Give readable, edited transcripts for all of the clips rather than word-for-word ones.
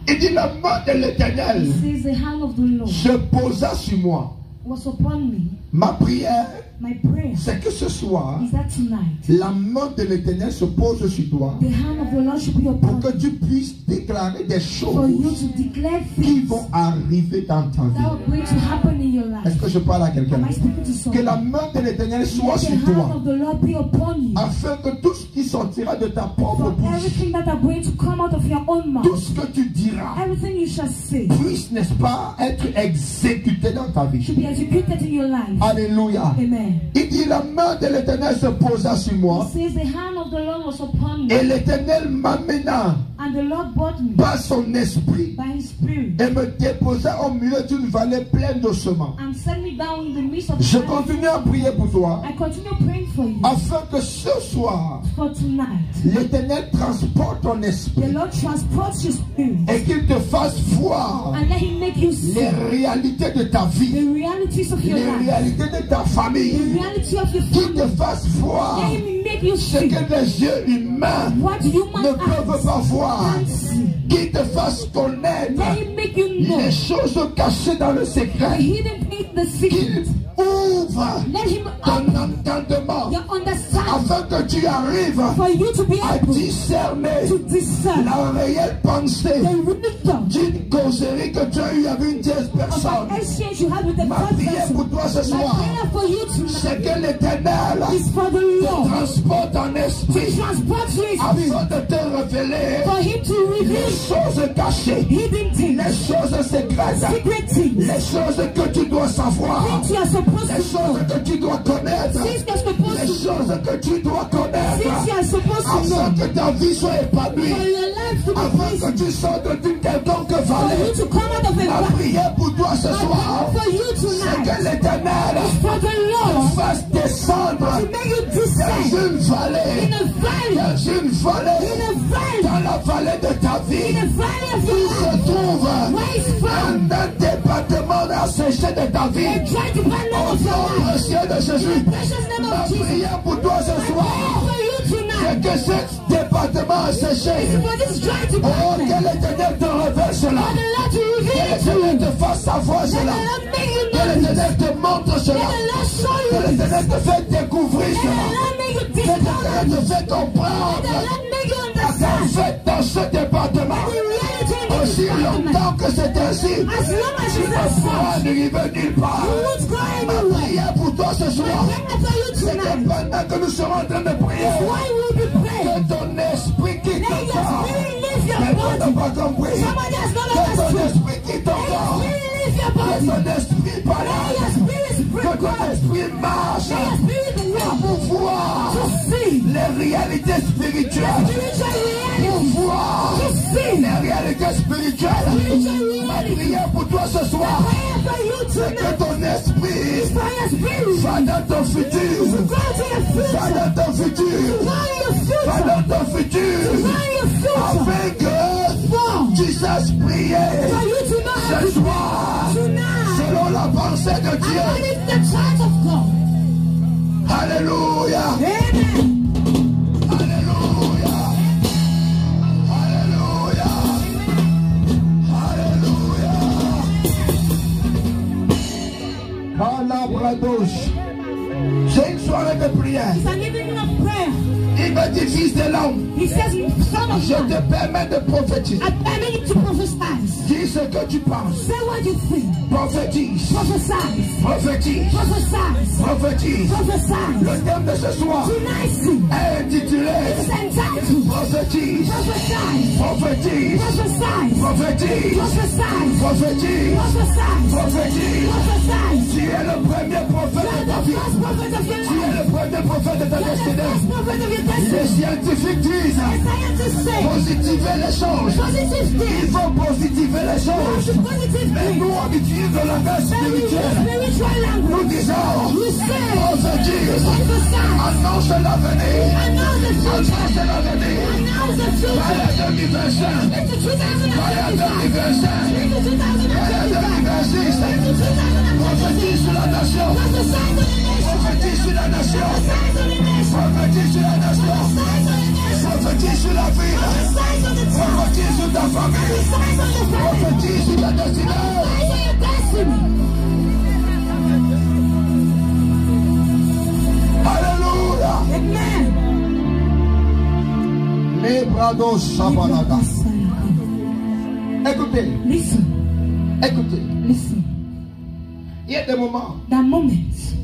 Il dit la main de l'Éternel He says the hand of the Lord se posa sur moi. was upon me. Ma prière, My prayer c'est que ce soir, is that tonight la main de l'Éternel se pose sur toi the hand of the Lord should be pour upon que you, tu puisses déclarer des for you choses to declare qui things vont arriver dans ta that are vie. going to happen in your Est-ce life. que je parle à quelqu'un? Am I speaking to Que someone? la main de l'Éternel soit Let the sur hand toi, of the Lord be upon you, afin que tout ce qui sortira de ta propre for bouche, everything that are going to come out of your own tout mouth, ce que tu diras, everything you shall say puisse, n'est-ce pas, être exécuté dans ta vie. should be executed in your life. Alléluia. Amen. Il dit la main de l'Éternel se posa sur He moi says the hand of the Lord was upon et me, l'Éternel m'amena and the Lord brought me par son esprit by His Spirit et me déposa au milieu d'une vallée pleine d'ossements. and set me down in the midst of Je the valley. continue à prier pour toi I continue praying for you, afin que ce soir for tonight l'Éternel transporte ton the esprit Lord transports your spirit et qu'il te fasse voir and let Him make you see les réalités de ta the vie, realities of your les life, réalités de ta the famille, reality of your qu'il te family. fasse voir Let Him make you ce see que les yeux humains what human ne peuvent eyes pas voir, can't see. qu'il te fasse connaître Let Him make you know les choses cachées dans le the secret, hidden things, the secret. qu'il ouvre Let Him ton open entendement your understanding afin que tu arrives for you to be à able discerner to discern la réelle pensée the wisdom d'une causerie que tu as eue avec une tierce of personne. an exchange you have with the Ma first prière person. pour toi ce My soir, prayer for you c'est tonight que l'Éternel is for the Lord transporte ton to esprit transport your spirit, afin de te révéler for Him to les reveal choses cachées, hidden les things, choses secrètes, secret things, les choses que tu dois savoir, things you are supposed les to know, choses que tu dois connaître, things you're les supposed to know, choses que tu dois things connaître, you are supposed to afin know, que ta vie soit for épanouie, your life to be afin que pleasing, tu sortes d'une quelconque for vallée. you to come out of a Ma valley. prière pour toi ce My soir, prayer for you c'est tonight que l'Éternel for the te Lord fasse descendre to make you dans descend une vallée, in a valley, dans une vallée, in a valley, dans la vallée de ta in vie, a valley of où your se life, trouve where is found un département asséché de ta a vie. dry department Au of your nom life. précieux de Jésus, Precious name ma of Jesus. prière pour toi ce My soir, prayer for you c'est tonight que cet département asséché, for this dry oh, department, que l'Éternel te révèle cela, for the Lord to que reveal it to l'Éternel you, te fasse savoir let the cela, Lord make you que know this, l'Éternel te montre let cela, the Lord show que you this, l'Éternel te fait découvrir let the cela, Lord make you que discover, l'Éternel te fait let the comprendre Lord make you qu'en understand fait dans ce département, the reality in this aussi department. longtemps que c'est ainsi, As long as tu it's ne as pourras such, n'arriver nulle part. you won't go Ma anywhere. prière pour toi ce soir, My prayer for you c'est que tonight pendant que nous serons en train de prier, is why you will be praying. que ton esprit quitte Let ton your corps. spirit leave your Quelqu'un n'a body. pas compris. Somebody has not Que ton understood. esprit quitte ton Let your corps. spirit leave your Que body. ton esprit Let your balade. spirit Que spread ton out. esprit marche Let your spirit walk pour voir to see les réalités the spirituelles. spiritual reality. Pour voir To see les réalités spirituelles. spiritual Ma reality. prière pour toi ce soir, Prayer for you c'est que tonight ton esprit is for your spirit va dans ton futur. to go to your Va future. dans ton futur. Go in your Va future. dans ton futur. Go in your future. Afin que For tu saches prier you to know how ce to soir tonight. selon la pensée de Dieu. And it's the church of God. Alléluia. Amen. Alléluia. Alléluia. Alléluia. Calabrados. C'est une soirée de prière. It's an evening of prayer. Il me dit, fils de l'homme, He says, son of je man, te permets de prophétiser. I permit you to prophesy. Dis ce que tu penses. Say what you think. Prophétise. Prophesy. Prophétise. Prophesy. Prophétise. Prophesy. Le thème de ce soir Tonight's est intitulé is entitled Prophétise. Prophesy. Prophétise. Prophesy. Prophétise. Prophesy. Prophétise. Prophesy. Prophétise. Prophesy. Tu es le premier prophète de ta vie. First prophet of your Tu es life. le premier prophète de ta destinée. First prophet of your Les destiny. scientifiques disent Scientists say positiver les choses. positive Il things. faut positiver les choses. Positive Mais things. nous, on utilise le langage spirituel. Spiritual Nous language. disons We say prophétise. prophesy. Annonce l'avenir. Announce the future. Annonce l'avenir. Announce the future. Voilà 2025. Into Voilà 2025. 2025. Into 2025. Voilà 2026. Into 2025. Prophétise sur la nation. Prophesy to the nation. Prophétise sur la nation. Prophesy to the nation. Prophétise sur la nation. Prophesy to the nation. Prophétise sur la ville. Prophesy to the town. Prophétise sur ta famille. Prophesy to the prophétise sur ta destinée. Prophesy your destiny. Alléluia. Amen. Les brados sabalada. Écoutez, Listen. écoutez. Listen. Il y a des moments, That moment,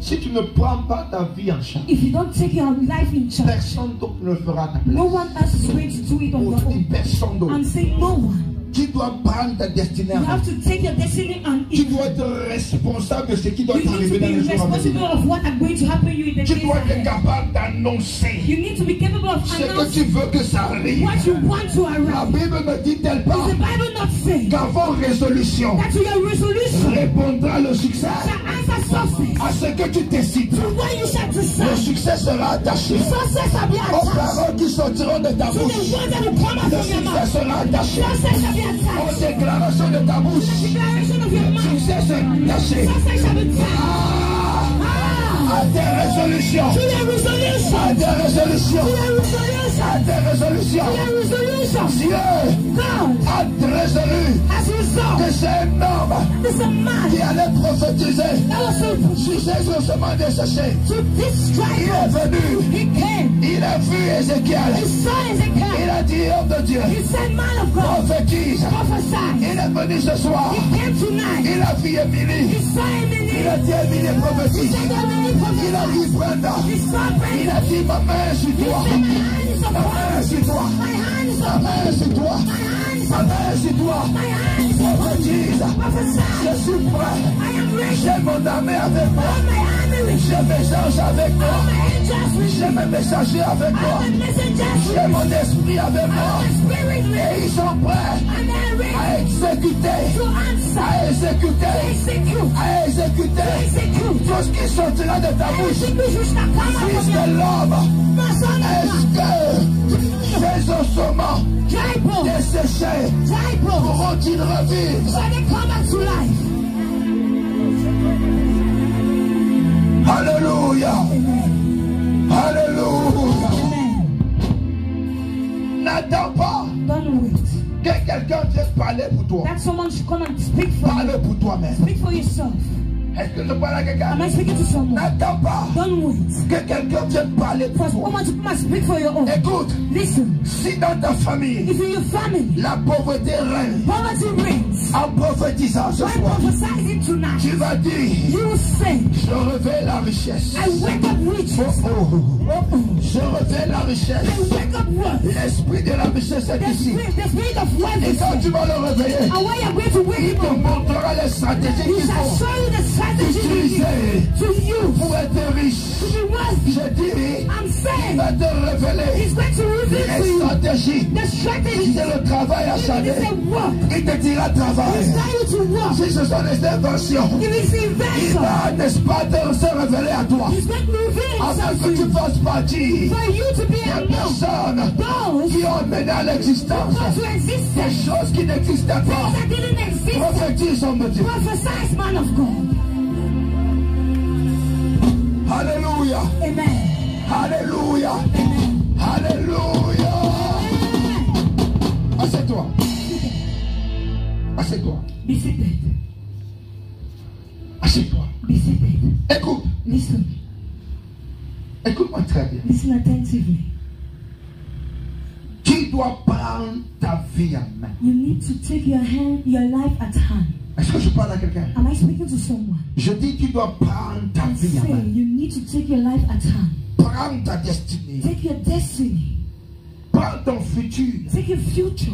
si tu ne prends pas ta vie en charge, if you don't take your life in charge, personne d'autre ne le fera à ta place. no one else is going to do it on Pour your dire own. personne d'autre. I'm saying no one. Tu dois prendre ta destinée You en main. have to take your destiny and Tu dois être responsable de ce qui doit you need t'arriver to dans les be jours à responsible venir. of what are going to happen you in the Tu days dois être ahead. capable d'annoncer You need to be capable of ce que tu announcing veux que ça arrive. what you want to La arrive. Bible ne dit-elle Does pas the Bible not say qu'avant résolution that your resolution répondra le succès shall answer success? à ce que tu décides? To what you shall Le decide. succès sera attaché Success shall be aux attached. paroles qui sortiront de ta To the bouche. words that will come out Le from your succès mouth. sera attaché Success shall be aux attached. déclarations de ta bouche. Declaration of your Le mouth. succès sera attaché Success shall be attached. à tes résolutions. To your resolution. À tes résolutions. To your resolution. À tes résolutions. To your resolution. Dieu God a résolu has que resolved. c'est un homme It's a man qui allait prophétiser that was so sur ces ossements desséchés. to this Il tribe. est venu, He came. il a vu Ézéchiel. He saw Il Ezekiel. a dit, homme de Dieu, He said, man of God, prophétise. prophesy. Il est venu ce soir. He came tonight. Il a vu He Émilie. saw Emily. Il a dit, Émilie He prophétise. said, Emily Il a prophesy. dit, Brenda. He saw Il Brenda. a dit, ma main sur He toi. said, my hand is Ma upon main you. sur toi. My hand is Ma upon main you. sur toi. My hand is Ma upon main sur toi. you. My hand is upon you. Prophétise. Prophesy. Je suis prêt. I am ready. J'ai mon armée avec moi. All my army with you. J'ai mes anges avec All moi. my angels with J'ai you. mes messagers avec moi. All my messengers with J'ai you. mon esprit avec moi. All my spirit with Et you. ils sont prêts And they're ready à exécuter. to answer. À exécuter. Execute. À exécuter. Execute. Tout ce qui sortira de ta bouche. Everything which shall come out Fils from your de l'homme. my son Est-ce of que ces ossements God. Dry bones. desséchés Dry bones. pourront-ils revivre? Shall they come back to life? Alléluia. Alléluia. Amen. N'attends pas Don't wait. que quelqu'un vienne parler pour toi. That someone should come and speak for you. Parle pour toi-même. Speak for yourself. Est-ce que je parle à Am quelqu'un? I speaking to someone? N'attends pas Don't wait. que quelqu'un vienne parler For pour toi. someone to come and speak for your own. Écoute, Listen. si dans ta famille, If in your family, la pauvreté règne, poverty reigns, en prophétisant ce by soir, prophesying tonight, tu vas dire, you will say, je révèle la richesse. I wake up riches. Oh, oh. Oh, oh. Je révèle la richesse. I wake up wealth. L'esprit de la richesse est ici. The spirit of wealth Et is quand here. tu vas le réveiller, And when you're going to wake il him te up, montrera les stratégies he qu'il shall faut show you the strategy you need to use pour être riche. to be wealthy. Je dis, I'm il saying va te révéler he's going to reveal to les you stratégies. the strategy. C'est le travail à If changer. it's a work, Il te dira travail. he's telling you to work. Si ce sont des inventions, If it's il invention, va, n'est-ce pas, se révéler à toi. he's going to reveal Afin himself que to tu you. fasses partie For you to be des among personnes those qui ont mené à l'existence who to des existence choses qui n'existaient pas. that didn't exist. Prophétise, homme de Dieu. Prophesize, man of God. Alléluia. Amen. Alléluia. Amen. Alléluia. Amen. Assieds-toi. Assieds-toi. Be seated. Assieds-toi. Be seated. Écoute. Listen. Écoute-moi très bien. Listen attentively. Tu dois prendre ta vie en main. You need to take your life at hand. Est-ce que je parle à quelqu'un? Am I speaking to someone? Je dis tu dois prendre ta I vie en say main. you need to take your life at hand. Prends ta destinée. Take your destiny. Prends ton futur. Take your future.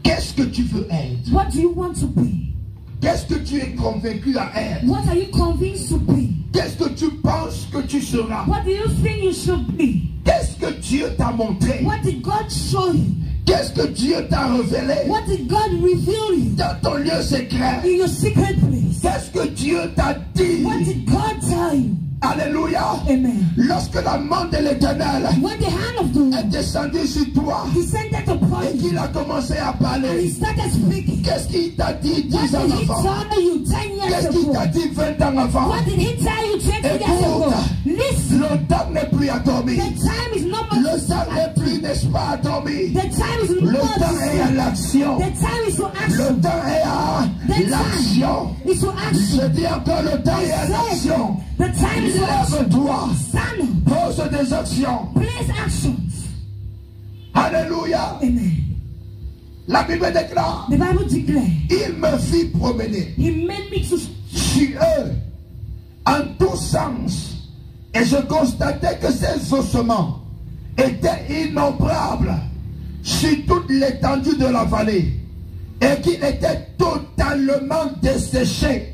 Qu'est-ce que tu veux être? What do you want to be? Qu'est-ce que tu es convaincu à être? What are you convinced to be? Qu'est-ce que tu penses que tu seras? What do you think you should be? Qu'est-ce que Dieu t'a montré? What did God show you? Qu'est-ce que Dieu t'a révélé? What did God reveal you Dans ton lieu secret? in your secret place? Qu'est-ce que Dieu t'a dit? What did God tell you? Alléluia. Amen. Lorsque la main de l'Éternel When the hand of the Lord est descendue sur toi descended upon et you qu'il a commencé à and he parler, started speaking, qu'est-ce qu'il t'a dit what 10 ans did he avant? tell you 10 years Qu'est-ce qu'il ago? t'a dit 20 ans avant? What did he tell you 20 years ago? Écoute, Listen, le temps n'est plus à dormir. the time is not much Le temps n'est plus, n'est-ce pas, à dormir. The time is Le not temps est à l'action. The time is for Le action. temps est à The l'action. time is for action. Je dis encore, le temps est à l'action. The time is for action. Lève-toi. Stand up. Pose des actions. Place actions. Alléluia. Amen. La Bible déclare, The Bible declares, il me fit promener he made me to sur eux en tous sens. Et je constatais que ces ossements étaient innombrables sur toute l'étendue de la vallée et qu'ils étaient totalement desséchés.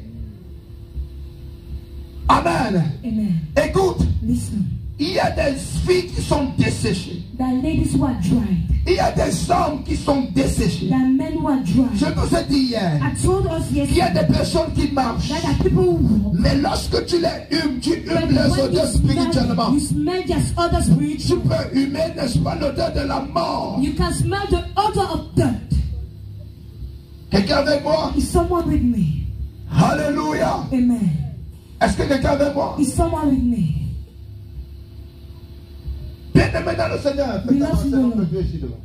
Amen. Amen. Écoute, Listen. il y a des filles qui sont desséchées. The ladies who are dried. Il y a des hommes qui sont desséchés. The men who are dried. Je vous ai dit hier, I told us il y a yesterday des personnes qui marchent. that the people who walk, Mais lorsque tu les humes, tu but humes les when odeurs spirituellement. you smell just other Tu spiritual, peux humer, n'est-ce pas, l'odeur de la mort. you can smell the odor of death. Quelqu'un avec moi? Is someone with me? Alléluia. Amen. Est-ce que quelqu'un avec moi? Is someone with me? Bien-aimé dans le Seigneur, faites avancer notre Dieu ici devant.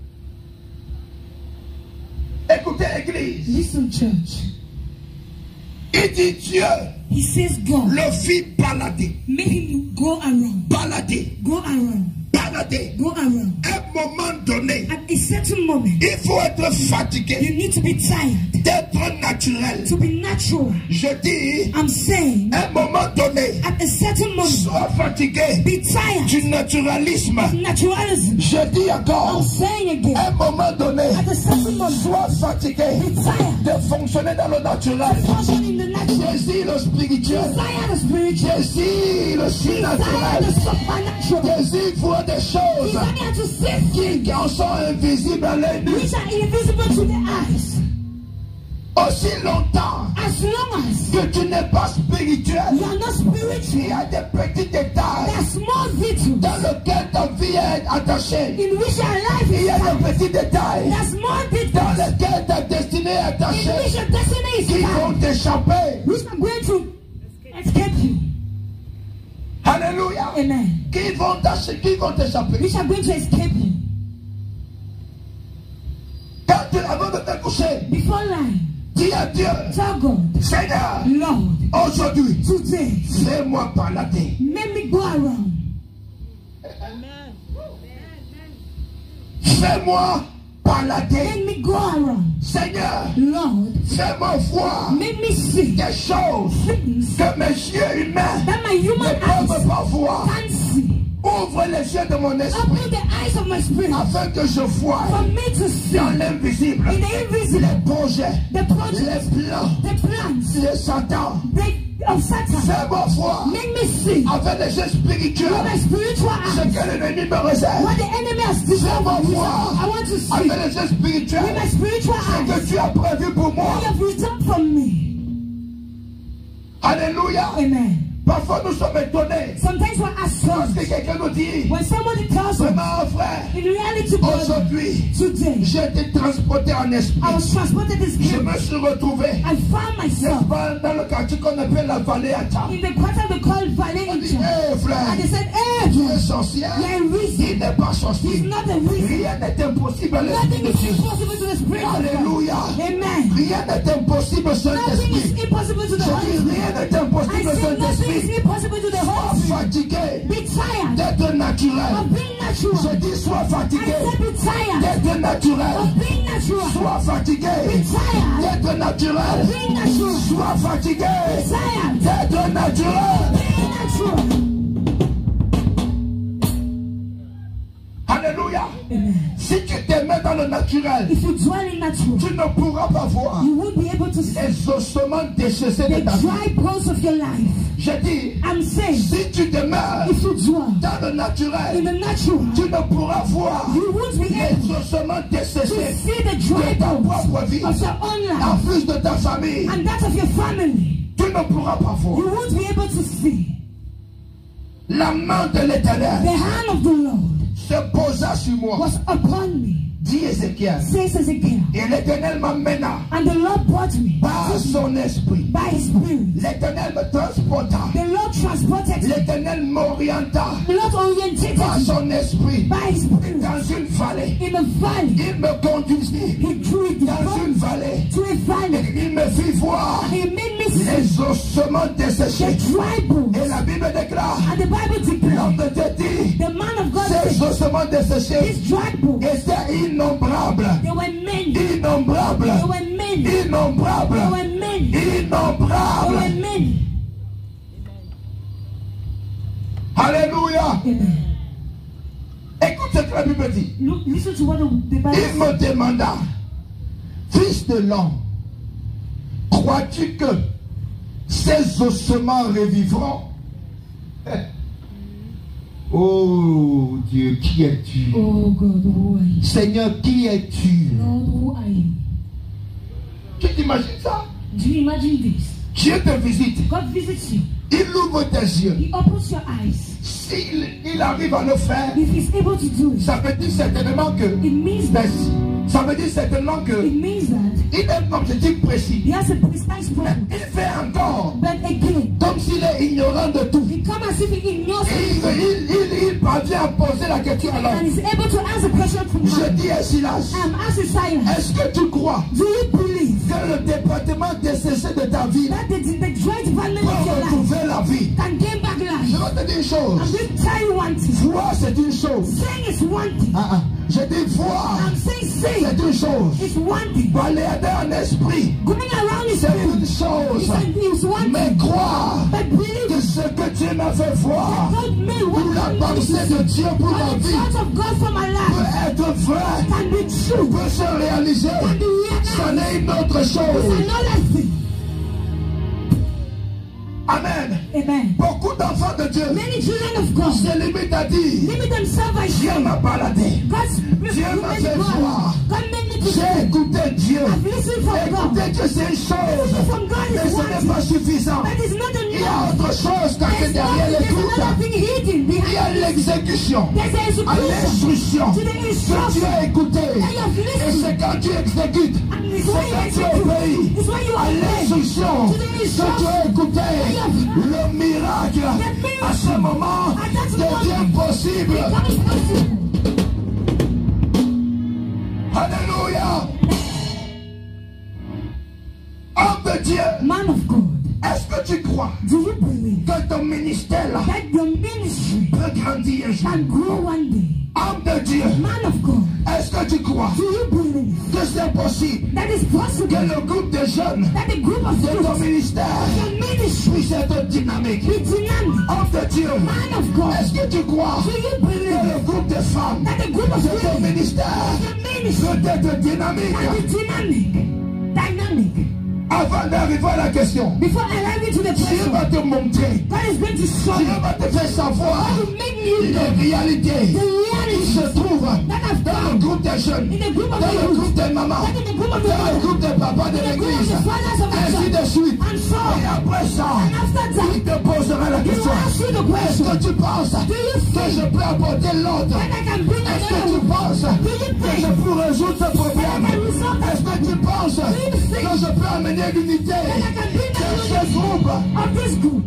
Écoutez, Église. Listen, church. Il dit Dieu He says God le fit balader. made him go around, Balader. go around, Balader. go around. À un moment donné, At a certain moment, il faut être you fatigué need to be tired, d'être naturel. to be natural. Je dis, I'm saying, à un moment donné, at a certain moment, sois fatigué be tired du naturalisme. of naturalism. Je dis I'm encore, saying again, à un moment donné, at a certain moment, sois fatigué be tired, de fonctionner dans le naturel. function in the natural, Désire le spirituel. desire the spiritual, Désire le desire surnaturel. the supernatural, Désire voir des choses desire to see qui en sont invisibles à l'œil nu. which are invisible to the eyes. Aussi longtemps As long as que tu n'es pas spirituel, you are not spiritual, il y a des petits détails there are small details dans lesquels ta vie est attachée. in which your life Il y a is des tied. petits détails There are small dans details lesquels ta destinée est in attachée which your destiny is qui vont tied, t'échapper. which are going to escape you. Alléluia. Amen. Qui vont t'échapper. Which are going to escape you. Quand tu avant de te coucher, Before lying, dis à Dieu, tell God, Seigneur, Lord, aujourd'hui, today, fais-moi balader. make me go around. Fais-moi balader. Make me go around. Seigneur, Lord, fais-moi voir make me see des choses things que mes yeux humains that my ne human peuvent eyes pas voir. can't see. Ouvre les yeux de mon esprit Open the eyes of my spirit afin que je voie for me to see dans l'invisible in the invisible les projets, the projects, les plans the plans, de Satan. of Satan. Fais-moi voir Make me see avec les yeux spirituels with my spiritual ce eyes que l'ennemi me réserve. what the enemy has designed for me. I want to see Avec with les yeux spirituels my spiritual ce que eyes tu as prévu pour moi. what you have returned from me. Alléluia. Amen. Parfois nous sommes étonnés Sometimes we're parce astonished que quelqu'un nous dit, when somebody tells us, vraiment frère, in reality, brother, aujourd'hui today, j'ai été transporté en esprit. I was transported this Je spirit. me suis retrouvé I found myself dans le quartier qu'on appelle la vallée à Tam. in the quarter they call Valley On dit, Ancient. hé frère, And they said, hey, tu es sorcier. you're a reason. Il n'est pas He's sorcier. not a reason. Rien n'est impossible à Nothing l'esprit de is Dieu. impossible to the Spirit of God. Alléluia. Amen. Rien n'est impossible au Nothing Saint-Esprit. is impossible to the Je Holy dis, Spirit. rien n'est I impossible au say nothing is Saint-Esprit. impossible to the Sois Holy Spirit. fatigué Be tired d'être naturel. of being Je natural. dis, sois I fatigué said be tired d'être naturel. of being natural. Sois fatigué Be tired d'être of naturel. being natural. Sois fatigué Be tired d'être naturel. of being natural. Alléluia. Amen. Si tu te mets dans le naturel, If you dwell in natural, tu ne pourras pas voir you won't be able to see les ossements déchaussés de the ta vie. dry bones of your life. Je dis, I'm saying, si tu demeures if you dwell dans le in naturel, the natural, tu ne pourras voir you won't be able les ossements to déchaussés see the dry de ta bones propre vie, of your own en life plus de ta famille. and that of your family. Tu ne pourras pas You voir. won't be able to see. la main de the l'Éternel hand of the Lord se posa sur moi. was upon me, Dit Ézéchiel. says Ezekiel. Et l'Éternel m'emmena And the Lord brought me par son esprit. by his spirit. L'Éternel me transporta. The Lord transported me. L'Éternel m'orienta The Lord orientated par me son esprit by his spirit dans une vallée. in a valley. Il me conduisit He drew it dans une valley. to a valley. Il me fit voir He made me see les ossements the desséchés. dry bones. Et la Bible déclare, And the Bible l'homme declares, de Dieu dit, the man of God ces said, ossements desséchés these dry bones, étaient innombrables. they were many. They Innombrables. were many. They Innombrables. were many. They Innombrables. were many. Alléluia. Amen. Écoute ce que la Bible dit. Look, listen to what the Bible Il says. me demanda, fils de l'homme, crois-tu que ces ossements revivront? Oh Dieu, qui es-tu? Oh God, who are you? Seigneur, qui es-tu? Lord, who are you? Tu t'imagines ça? Do you imagine this? Dieu te visite, God visits you. il ouvre tes yeux. He opens your eyes. S'il arrive à le faire, If he's able to do it, ça veut dire certainement que, it means that ça veut dire certainement que il a un objectif précis. he has a precise problem. Il fait encore But again, comme s'il est ignorant de tout. he comes as if he ignores Et it il parvient à poser la question à l'homme. and is able to answer question from Je man. dis à Silas, As a silence, est-ce que tu crois do you believe que le département desséché de ta vie that the great violence peut of your life retrouver la vie? can gain back Je life? vais te dire une I'm chose. going to tell you one thing. Voir, c'est une chose. Saying is one thing. Je dis voir, I'm saying c'est une chose. it's one thing. Balader en esprit, Going around is c'est une chose. it's one Mais thing. croire But believe que ce que Dieu m'a fait voir, God made ou what la he pensée de Dieu pour ma the vie, thoughts of God for my life peut être vrai, can be true. peut se réaliser. Can be Ça realized. n'est une autre It's chose. another thing. Amen. Amen. Beaucoup d'enfants de Dieu Many children of God se limitent à dire, limit themselves by Dieu shame. m'a baladé. God's Dieu m'a fait voir. God made me to J'ai see. écouté Dieu. I've listened from God. Écouté que c'est une chose. From God Mais is ce one n'est pas thing. suffisant. That is not Il y a enough. autre chose caché There's derrière another l'écoute. thing hidden Il y a behind. l'exécution. There's the À execution. l'instruction To the que tu instruction. as écouté. Et c'est quand tu exécutes. And it's C'est when you quand tu execute. obéis It's when you à obey. l'instruction To the que tu instruction. as écouté. Le miracle à ce moment devient possible. That is possible. Alléluia. Homme de Dieu, Man of God, est-ce que tu crois do you believe que ton ministère là that your ministry peut grandir un jour? can grow one day? Homme de Dieu, Man of God, est-ce que tu crois do you believe que c'est possible that is possible? que le groupe de jeunes That the group of de ton youth, ministère your ministry, puisse être dynamique? be dynamic? Homme de Dieu, Man of God, est-ce que tu crois do you que believe le groupe de femmes that the group of de ton women, ministère your ministry, peut être dynamique? can be dynamic? Dynamic. Avant d'arriver à la question, Before arriving to the Dieu question, va te montrer, God is going to show Dieu you, va te faire savoir to make you les know réalités the qui reality se trouvent that have dans le come groupe des jeunes, in the group of dans le the groupe youth, des mamans, that in the group of the dans le fathers, group des papas de in the group of l'église, the fathers of the ainsi church. de suite. And so, Et après ça, and after that, il te posera la he will question. ask you the Est-ce question, que tu penses do you que think je peux apporter l'ordre? that I can bring Est-ce que another tu one? penses Do you que je think peux résoudre ce problème? Est-ce que tu penses que je peux amener l'unité that I can bring de another ce groupe? of this group?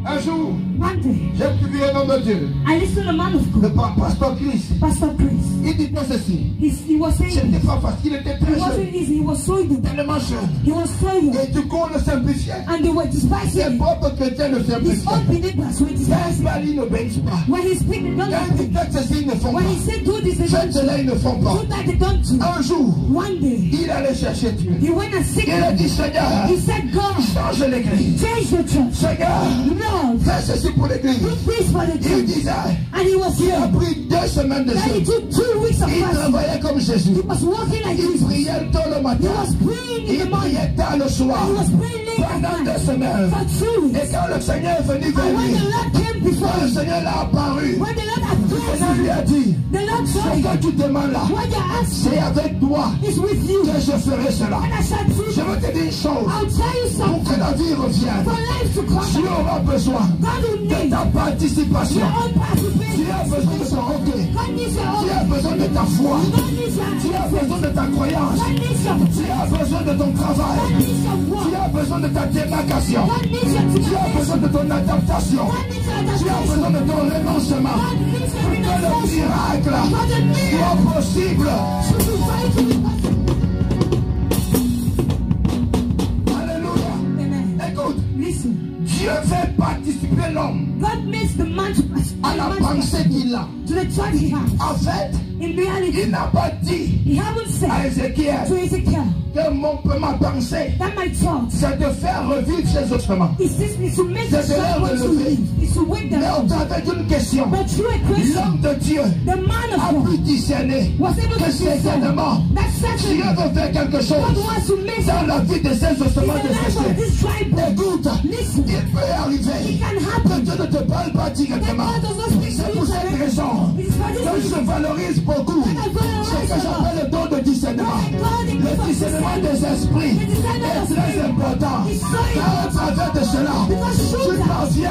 Un jour, One day, j'ai prié un homme de Dieu, I listened to a man of le God, pasteur Christ. Pastor Chris. Il dit ceci. He was saying C'était pas facile, il était très it wasn't jeune, easy. He was so young. tellement jeune. He was so young. Et du coup, on le simplifiait. And they were despising Les him. propres chrétiens le His simplifiaient. own believers were Quand despising il him. parle, ils n'obéissent pas. When he speaks, they don't Quand il dit obey. faites ceci, ils ne font When he pas. said do this, they Faites don't do. cela, ils ne font pas. Do that, they don't do. Un jour, One day, il allait chercher Dieu. he went and seek Il a him. dit, Seigneur, He said, God, change l'église. change the church. Seigneur, Lord, fais ceci pour l'église. do this for the Il church. disait, And he was il a here. pris 2 semaines de Then he jeûne. took 2 weeks of Il fasting. travaillait comme Jésus. He was walking like Il Jesus. priait tôt le He matin. was praying in the Il morning. priait tard le soir. He was praying late pendant 2 semaines. for 2 weeks. Et quand le Seigneur est venu vers And when lui, the Lord came before quand le him, Seigneur l'a apparu, when the Lord le Seigneur lui appeared a dit, him, the Lord ce told him, que tu demandes là, what you ask c'est avec toi is with you. que je ferai cela. And I shall do Je it. veux te dire une chose, I'll tell you pour que something. la vie revienne, For life to come tu back, auras besoin God will de need ta participation. your own Tu participation. as besoin de ton hockey. God needs your Tu as own. besoin de ta foi. God needs your Tu as besoin de ta croyance. God needs your Tu as besoin de ton travail. God needs your Tu work. as besoin de ta démarcation. God needs your Tu as besoin de ton adaptation. God needs your Tu as besoin de ton renoncement. God needs your Que le renunciation. miracle God the miracle soit possible. should be vital. Alléluia. Amen. Écoute, Listen. Dieu fait participer l'homme God makes the man to à la pensée qu'il a. to the thought he has. En fait, In reality, il n'a pas dit he haven't à said Ézéchiel to Ezekiel que ma pensée, that my thoughts c'est de faire revivre ses ossements. is to make the C'est de soul want leur to relever. live, is to wake them Mais up. au travers d'une question, But through a question, l'homme de Dieu the man a of pu God discerner was able que to see certainement that Dieu certainly veut faire quelque God chose wants to make dans la vie de ces in ossements the life of desséchés. this dry bone. Écoute, Listen, il peut arriver it can que happen. Dieu ne te parle pas That directement. God does not speak C'est to pour you cette directly. raison It is for que this je reason valorise beaucoup that I valorize ce que a lot. j'appelle le don de discernement. Le discernement des esprits est très important. Car à travers de cela, tu parviens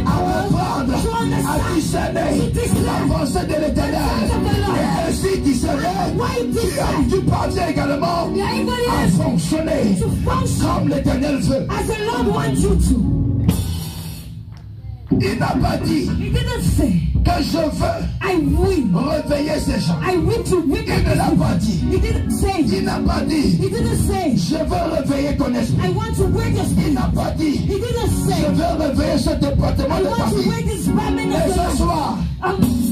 à reprendre, à discerner l'avancée de l'éternel. Et ainsi discerner, tu parviens également à fonctionner to function comme l'éternel veut. as the Lord wants you to. Il n'a pas dit He didn't say, que je veux I will. réveiller ces gens. I will to wake Il ne l'a up. pas dit. He didn't say, Il n'a pas dit he didn't say, je veux réveiller ton I esprit. want to wake your Il spirit. n'a pas dit He didn't je say, veux réveiller ce département I de ta want to vie. wake this famine Et of ce your life. soir,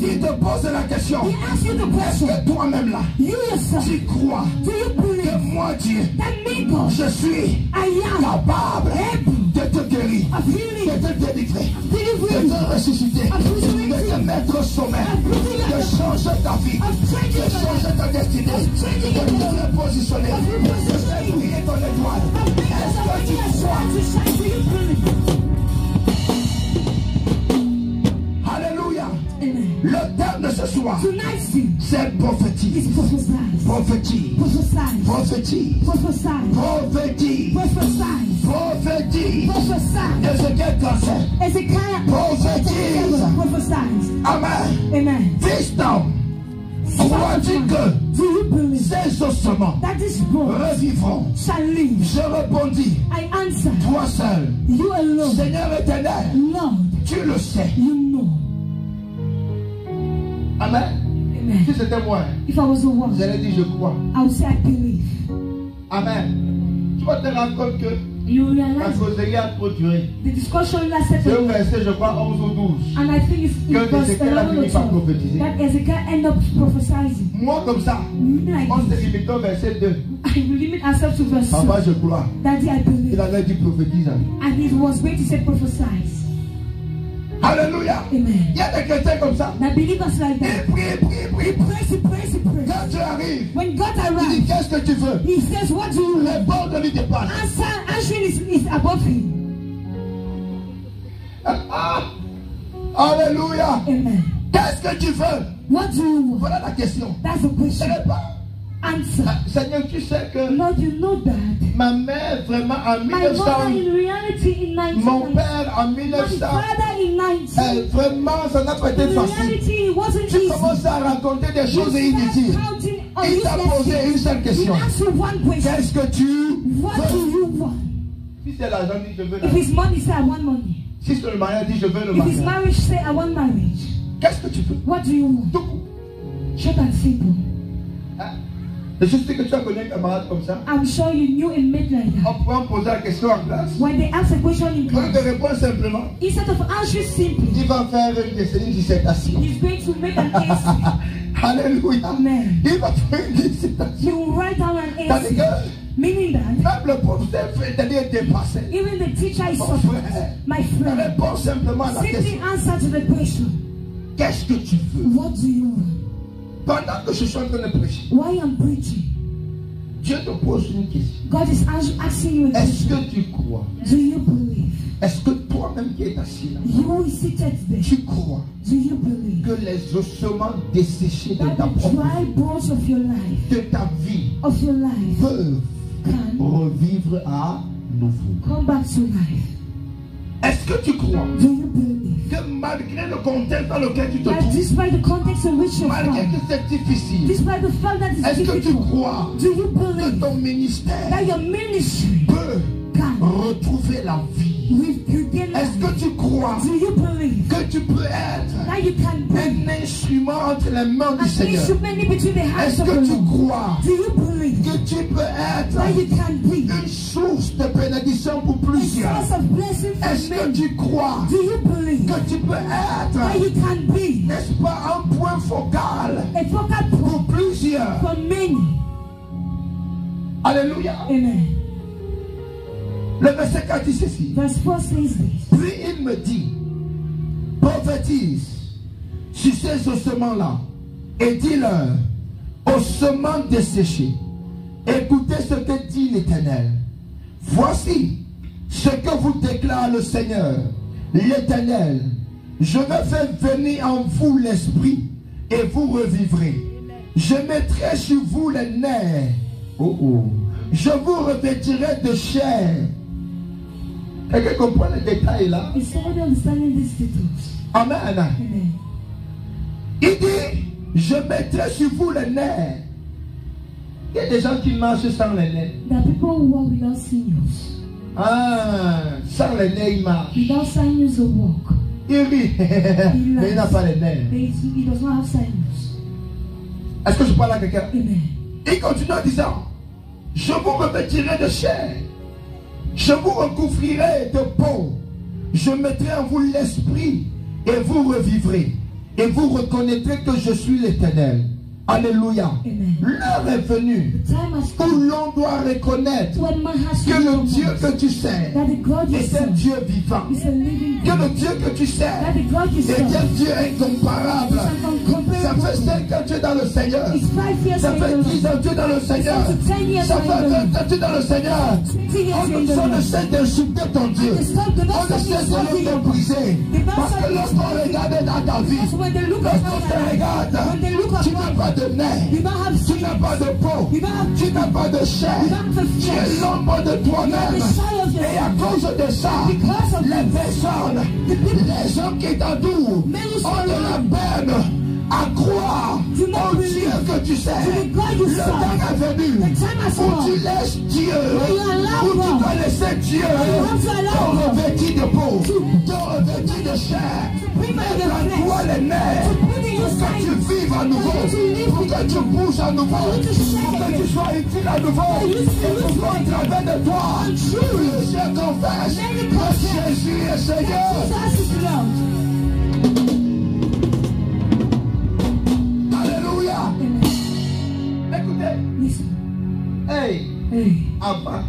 il te pose la question. He asks you the Est-ce question, que toi-même là, you yourself, tu crois do you believe que moi Dieu, that me, God, je suis I am capable de te guérir, of de healing, te délivrer, de delivering, te ressusciter, de te mettre au sommet, de changer ta vie, de changer ta destinée, de te repositionner, de faire briller ton étoile. Est-ce que tu crois? to shine? Do you believe? Alléluia. Amen. Le thème de ce soir, Tonight's theme c'est prophétie. is prophesy. Prophétie. Prophesy. Prophétie. Prophesy. Prophétie. Prophesy. Prophétie. Prophesy. Ézéchiel 37. Ezekiel Prophétise. prophesies. Amen. Amen. Fils d'homme, crois-tu que Do you believe ces ossements that this bones revivront? shall live? Je répondis, I answer, toi seul, you alone, Seigneur éternel, Lord, tu le sais. you know. Amen. Amen. Si c'était moi, If I was the one, j'allais dire je crois. I would say I believe. Amen. Tu vas te rendre compte que You la realize causerie a trop duré. the discussion lasted C'est for au verset, je crois, 11 ou 12. and I think it's Que it was Ezekiel a 11 fini or par 12 prophétiser. that Ezekiel ended up prophesying. Moi, comme ça, Like on this. se limite au verset 2. I will limit ourselves to verse 2. Papa, je crois. Daddy, I believe. Il avait dit prophétise. And he was going to say prophesize. Alléluia. Amen. Il y a des chrétiens comme ça. Now believers like Il that. prie, prie, prie. Praise, he prays, he prays. Quand tu arrives, When God il dit arrives, qu'est-ce que tu veux? he says, what do you want? Les bords de lui dépassent. Answering is above him. Alléluia. Amen. Qu'est-ce que tu veux? What do you want? Voilà la question. That's the Ce question. n'est pas. Answer. Seigneur, tu sais que Lord, you know that. ma mère, vraiment, en My mother 1900, in reality in mon 1990. père en My 1900, father in 90. vraiment, ça n'a pas été In facile. reality, it wasn't Tu easy. commences à raconter des You choses start inutiles. counting on Il t'a useless posé things. une seule He question. asked you one question. Qu'est-ce que tu What do veux? you want? Si c'est l'argent, dis je veux If l'argent. it's money, say I want money. Si c'est le mariage, dis je veux le If it's mariage. marriage, say I want marriage. Qu'est-ce que tu veux? What do you want? Tout. Short and simple. Hein? Je suis sûr que tu as connu un camarade comme ça. I'm sure you knew a mate like that. On pourra poser la question en classe. When they ask a question in Au lieu de class, répondre simplement, instead of answering simply, il va faire une dissertation. he's going to make an answer. Alléluia. Amen. Il va faire une dissertation. He will write down an C'est-à-dire answer. que Meaning that même le professeur c'est-à-dire dépassé. even the teacher is Mon surprised. frère, My friend, réponds simplement à la simply question. answer to the question. Qu'est-ce que tu veux? What do you want? Pendant que je suis en train de prêcher, Why I'm preaching? Dieu te pose une question. God is asking you a Est-ce question. que tu crois? Do you believe? Est-ce que toi-même qui es assis là, You who is seated there, tu crois do you believe que les ossements desséchés de that ta the propre dry bones of your life, de ta vie peuvent can revivre à nouveau? come back to life? Est-ce que tu crois Do you believe que malgré le contexte dans lequel tu te that trouves, despite the context in which you're malgré from, que c'est difficile, despite the fact that it's est-ce que tu difficult, crois do you que believe ton that ministère your ministry peut can retrouver la vie? regain Est-ce que life? tu crois Do you believe que tu peux être that you can be un instrument entre les mains du an Seigneur? instrument between the hands Est-ce of the que tu Lord? crois Do you believe que tu peux être that you can be une source de bénédiction pour a plusieurs? source of blessing Est-ce for que many? tu crois Do you believe que tu peux that être, you can be n'est-ce pas, un point focal a focal pour point plusieurs? for many? Alléluia. Amen. Le verset 4 dit ceci. Verse 4 says this. Puis il me dit, prophétise sur ces ossements-là et dis-leur, ossements desséchés, écoutez ce que dit l'Éternel. Voici ce que vous déclare le Seigneur, l'Éternel. Je vais faire venir en vous l'esprit et vous revivrez. Je mettrai sur vous les nerfs. Je vous revêtirai de chair. Quelqu'un comprend les détails là? Is somebody understanding these details? Amen. Amen. Il dit, je mettrai sur vous les nerfs. Il y a des gens qui marchent sans les nerfs. There are people who walk without sinews. Ah, sans les nerfs, il marche. Without sinews they walk. Il rit, mais il n'a pas les nerfs. He does not have sinews. Est-ce que je parle à quelqu'un? Amen. Il continue en disant, je vous revêtirai de chair. Je vous recouvrirai de peau. Je mettrai en vous l'esprit et vous revivrez. Et vous reconnaîtrez que je suis l'Éternel. Alléluia. Amen. L'heure est venue The time has où come l'on doit reconnaître when man has que to le know Dieu que tu sers that the God you est un serve Dieu vivant. is a living Que God. le Dieu que tu sers That the God you est serve un Dieu incomparable. is an Ça uncomparable fait 5 ans que tu es dans le Seigneur. It's 5 years Ça fait in the 10 ans que tu es dans le Seigneur. It's up to 10 years Ça in fait the 20 ans que tu es dans le Seigneur. 20 years On in the ne Lord. cesse d'insulter ton Dieu. Stop the On Lord ne cesse de le mépriser. Parce que lorsqu'on regarde dans ta vie, Because when they look at lorsqu'on te my regarde, life, when they look at tu n'as my pas de you nerfs, don't have tu n'as pas de peau, you don't have tu n'as pas de chair. you don't have Tu es flesh. l'ombre de toi-même. You are the shadow of Et à yourself. cause de ça, Because of les this, personnes, les gens qui t'entourent ont de la peine à croire Do not au believe Dieu que tu sers. to the God you Le serve. temps est venu The time has où come tu laisses Dieu, when you allow où tu God dois laisser Dieu have to allow te God revêtir de peau, to- te revêtir de chair, bring back mettre your en toi flesh, les nerfs, to put in your pour que tu sight, vives à nouveau, for you to live pour que tu bouges à nouveau, for you to shake pour que tu again. sois utile à nouveau, For you to et pour use qu'au travers de toi, plusieurs confessent Many que confess Jésus est Seigneur. Jesus is Lord. Alléluia. Amen. Écoutez, Listen. hey, Hey, avant,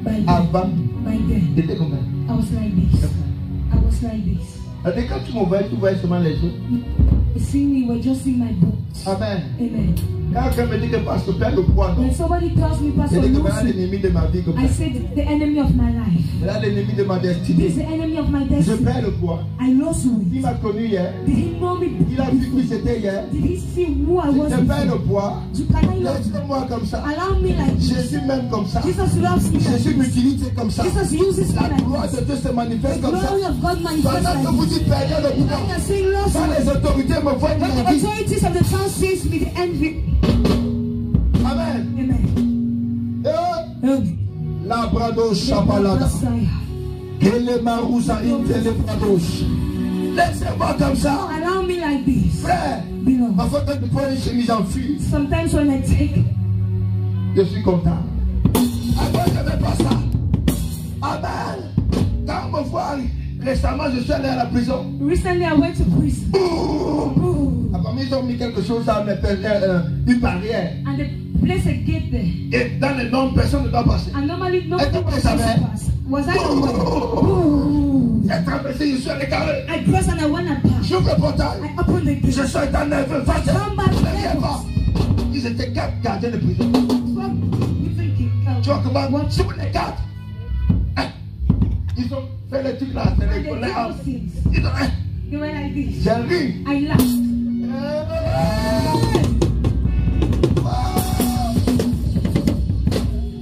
by then, avant, by then, t'étais combien? I was like this. I was like this. Et quand tu me voyais, tu voyais seulement les autres. You see me, we're just seeing my bones. Amen. Amen. Quand quelqu'un me dit que Pasteur Père le poids, non. When somebody tells me, Je Pastor dis que voilà Lucy, l'ennemi de ma vie comme I ça. said the enemy of my life. Voilà l'ennemi de ma This is destinée. the enemy of my Je destiny. perds le poids. I lost Il weight. m'a connu hier. Did he know me? Il a vu qui j'étais hier. Did he see who I was? Je perds le before? poids. Can I love you? Laisse-moi comme ça. Allow me like this. Jésus m'aime comme ça. Jesus loves me. Jésus m'utilise comme ça. Jesus uses me La like gloire this. de Dieu se manifeste The comme ça. glory of God manifests Pendant que like vous this. dites perdez le When poids, you're saying lost quand weight, les autorités me voient when the m'envie. authorities of the town sees me, they envy. Amen. Amen. La bradoche chapalada. Et les marousa intele bradoche. Laissez-moi comme ça. Allow me like this. Frère, Beloved. parfois quand tu prends une chemise en fil, Sometimes when I take, je suis content. Avant, je n'avais pas ça. Amen. Quand on me voit, récemment, je suis allé à la prison. recently I went to prison. Ooh. Après, ils ont mis quelque chose à une barrière. And they placed a gate there. Et dans les normes, personne ne doit passer. And normally no Est-ce que one vous was savez? supposed to pass. Was I aware? Ooh. J'ai traversé, je suis allé carré. I crossed and I went and passed. J'ouvre le portail. I opened the Je gate. suis dans nerveux. Come back, Ne viens pas. Ils étaient 4 gardiens de prison. From Tu vois comment sur les quatre. Ils ont fait les trucs là, c'est les colères. Ils ont You were like this. j'ai ri. I laughed.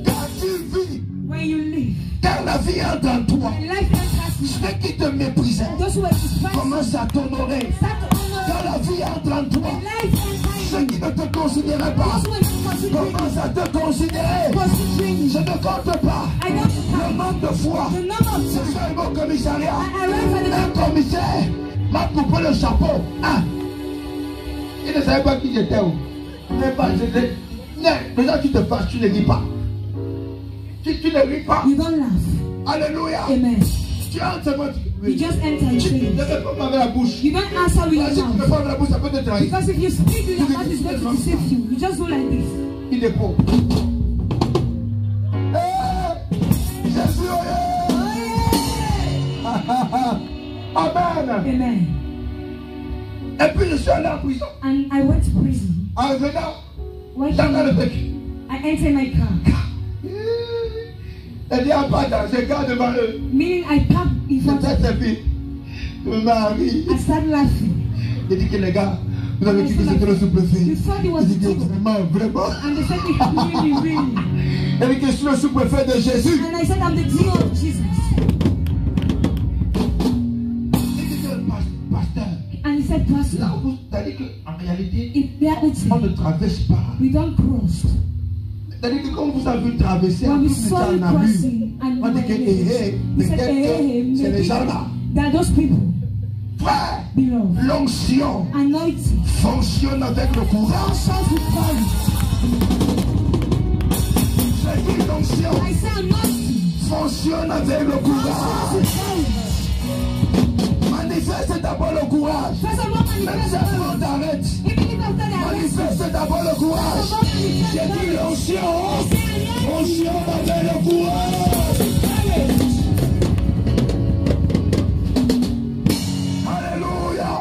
Quand tu vis, When you live, quand la vie entre en toi, when life enters you, ceux qui te méprisaient those who were despised, commencent à t'honorer. start to honor. Quand la vie entre en toi, When life enters ceux you, qui ne te considéraient pas those who were not considering commencent à te considérer. you, Je ne compte pas I don't le count nombre de fois. the number of Ce times seul au commissariat. I arrived at Un commissaire m'a coupé le chapeau. Ah. Il ne savait pas qui j'étais. Même pas, déjà tu te fâches, tu ne ris pas. Tu ne ris pas. you don't laugh. Alléluia. Amen. Tu entres seulement. You just enter Tu into ne it. réponds pas avec la bouche. You don't answer with Parce que your si tu ne mouth. réponds avec la bouche, ça peut te trahir. Because if you speak with your mouth, it's going to deceive you. You just go like this. Il est pauvre. Jésus, oh yeah. Amen. Amen. Et puis je suis allé en prison. And I went to prison. En revenant, When j'entends le truc. I entered my car, Elle dit à pas dans ce gars devant eux. meaning I parked in front of Peut-être cette fille. Je me marie. I started laughing. Il dit que les gars, vous avez dit que c'était le sous-préfet. You thought it was Il dit the que devil. vraiment. And they said, really, really. Il dit que je suis le sous-préfet de Jésus. And I said, I'm the deal of Jesus. Il dit que pasteur. And he said, Pastor, Là où tu as dit qu'en réalité, in reality, on ne traverse pas. we don't cross. C'est-à-dire que quand vous avez traversé, When we tout saw ça you en a vu. crossing and On dit que, we mais said, c'est les gens là. there are those people, Frère, beloved, l'onction anointing, fonctionne avec le courage. functions with courage. J'ai dit l'onction I say anointing, fonctionne avec le functions courage. with courage. Manifeste d'abord le courage. First of all, Même manifest si the on courage. t'arrête, Even if after they arrest you, manifeste d'abord le courage. J'ai dit l'onction fonctionne avec le courage. Alléluia.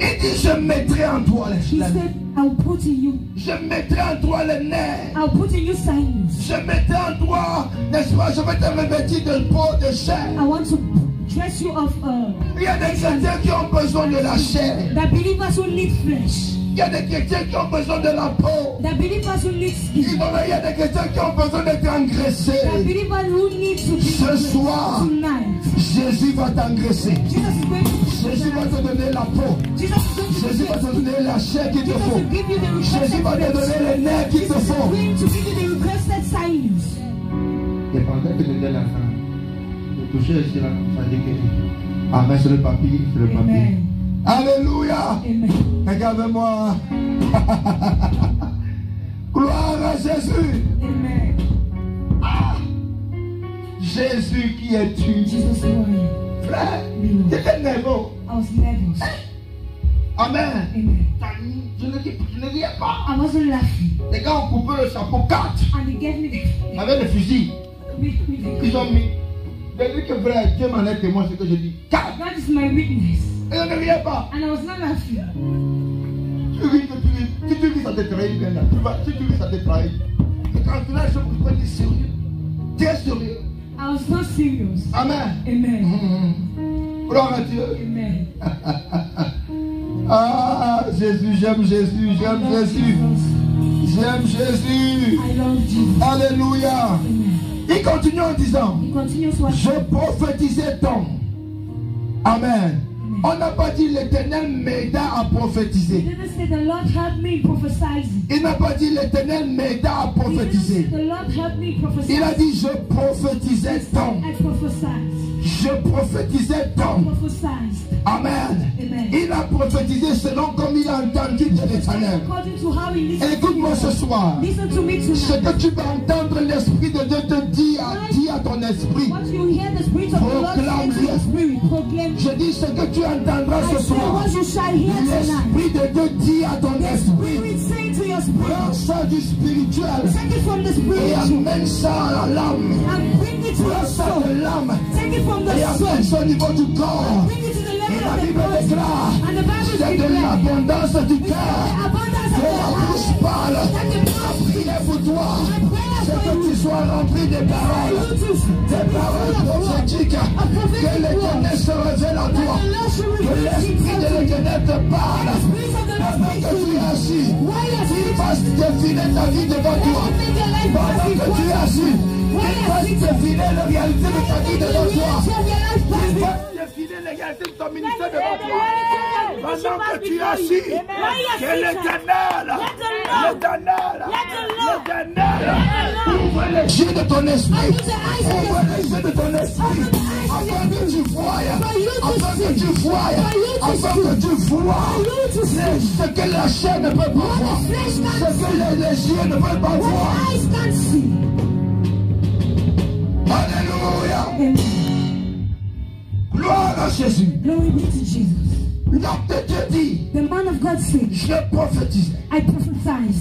Il dit je mettrai en toi He les said, I'll put in you, je mettrai en toi les nerfs. I'll put in you sinews. Je mettrai en toi, n'est-ce pas, je vais te revêtir de peau, de chair. I want to dress you of Il y a des chrétiens qui ont besoin de la chair. the believers who need flesh, Il y a des chrétiens qui ont besoin de la peau. the believers who need Il skin, y a des chrétiens qui ont besoin d'être the engraissés. believers who need to be Ce dressed soir, tonight. Jésus va t'engraisser. Jesus is going to Jésus va te donner la peau. Jesus is going to Jésus va te donner la chair qu'il te Jesus faut. will give you the Jésus va te requested donner les nerfs qu'il te Jesus is faut. going to give you the requested sinews. Et pendant que tu donnes la fin, de toucher ici là, ça dit que Amen, c'est le papier, c'est le papier. Amen. Alléluia. Amen. Regarde-moi. Gloire à Jésus. Amen. Jésus qui es-tu? Jesus warrior. Frère, j'étais nerveux. I was nervous. Amen. Amen. Je ne riais pas. I wasn't laughing. Les gars ont coupé le chapeau 4 And they gave me the avec des fusils. with Ils ont mis. J'ai dit que frère, Dieu m'en est témoin ce que je dis. 4. God is my witness. Et je ne riais pas. And I was not laughing. Tu ris, si tu ris, ça te trahit bien là. Si tu ris, ça te trahit. Et quand tu lâches, je peux dire sérieux. Tu es sérieux. I was not serious. Amen. Amen. Gloire à Dieu. Amen. Ah, Jésus, j'aime Jésus, j'aime Jésus. J'aime Jésus. I love Jesus. Alléluia. Amen. Il continue en disant, He continues what? je prophétisais donc. Amen. On n'a pas dit l'Éternel m'aida à He prophétiser. didn't say the Lord helped me in prophesying. Il n'a pas dit l'Éternel m'aida à He didn't say prophétiser. the Lord helped me prophesy. Il a dit je prophétisais donc. I prophesied. Je prophétisais donc. Prophesied. Amen. Amen. Il a prophétisé selon comme il a entendu de l'Éternel. According to how he listened. Écoute-moi ce soir. Listen to me Ce tonight. que tu vas entendre l'Esprit de Dieu te dit à ton esprit. What you hear the Spirit of the Lord say to your spirit, proclaim. Je dis ce que tu entendras I ce say soir. what you shall hear tonight. L'Esprit de Dieu dit à ton esprit. Spirit say to your Prends spirit. ça du spirituel Take it from the et spirit amène ça à l'âme. and bring it to Prends your ça soul. de l'âme Take it from et the amène soul. ça au niveau du corps. Bring it to the Et level la of the Bible body. déclare, And the Bible c'est de declares l'abondance du the cœur abundance of que the la heart bouche parle. that the mouth La prière prière pour toi, c'est que tu sois rempli des paroles prophétiques, que l'Éternel se révèle en toi, que l'Esprit de l'Éternel te parle, pendant que tu es assis, il fasse défiler ta vie devant toi, pendant que tu es assis, il fasse défiler la réalité de ta vie devant toi, il fasse défiler la réalité de ton ministère devant toi. Pendant que tu es assis, que l'Éternel ouvre les yeux de ton esprit, ouvre les yeux de ton esprit, afin que tu voies, ce que la chair ne peut pas voir, ce que les yeux ne peuvent pas voir. Alléluia. Gloire à Jésus. Glory be to Jesus. L'homme de Dieu dit, The man of God said, je prophétisais. I prophesied.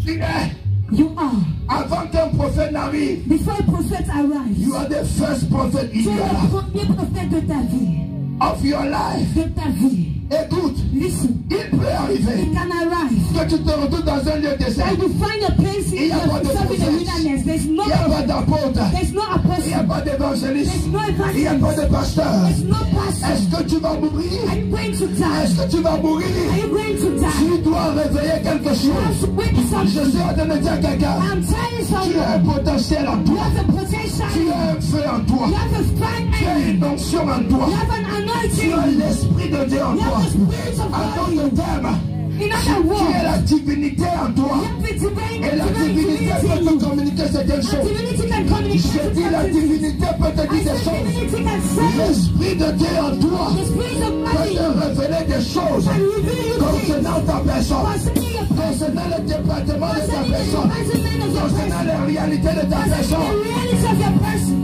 Tu es, You are. avant qu'un prophète n'arrive, Before a prophet arrives, you are the first prophet in tu es your le life. premier prophète de ta vie. Of your life. De ta vie. Écoute, Listen. il peut arriver It can arise. que tu te retrouves dans un lieu désert. And you find a place in yourself in the wilderness. There's no Il n'y a pas d'apôtre. There's no Il n'y a apostle. pas d'évangéliste. There's no Il n'y a pas de pasteur. There's no pastor. Est-ce que tu vas mourir? Are you going to die? Est-ce que tu vas Are mourir? you going to die? Tu dois réveiller quelque You have chose. to wake Je something. suis en train de dire à quelqu'un, I'm telling tu as un someone. potentiel en You toi. have a potential. Tu as un feu en toi. You have a fire Tu as in you. une onction en toi. You have an Tu anointing. as l'esprit de Dieu en You toi. have the spirit of En God. d'autres termes, In other tu es words, la divinité en toi. you have the divine Et la divinité peut te communiquer certaines And choses. divinity can communicate Je with dis la something. divinité peut te I dire des said choses. divinity can say L'esprit de Dieu en toi the spirit of peut God te révéler des choses can reveal you things concernant ta personne, concerning your person, concernant le département de ta concerning the personne, department of your concernant person, la réalité de ta concerning personne. the reality of your person.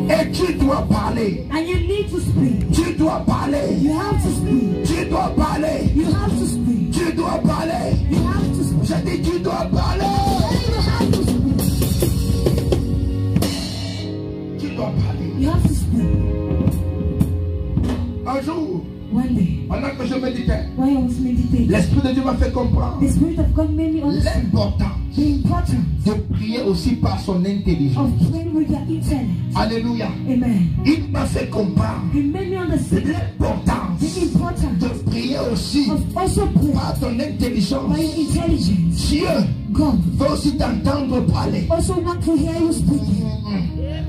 Et tu dois parler. And you need to speak. Tu dois parler. You have to speak. Tu dois parler. You have to speak. Tu dois parler. You have to speak. Je dis tu dois parler. You have to speak. Tu dois parler. You have to speak. Un jour, One day, pendant que je méditais, while I was meditating, l'Esprit de Dieu m'a fait comprendre the Spirit of God made me understand l'importance the importance de prier aussi par son intelligence. of praying with your intellect. Alléluia. Amen. Il m'a fait comprendre He made me understand l'importance the importance de prier aussi of also praying par ton intelligence. by your intelligence. Dieu God veut aussi t'entendre parler. also want to hear you speaking.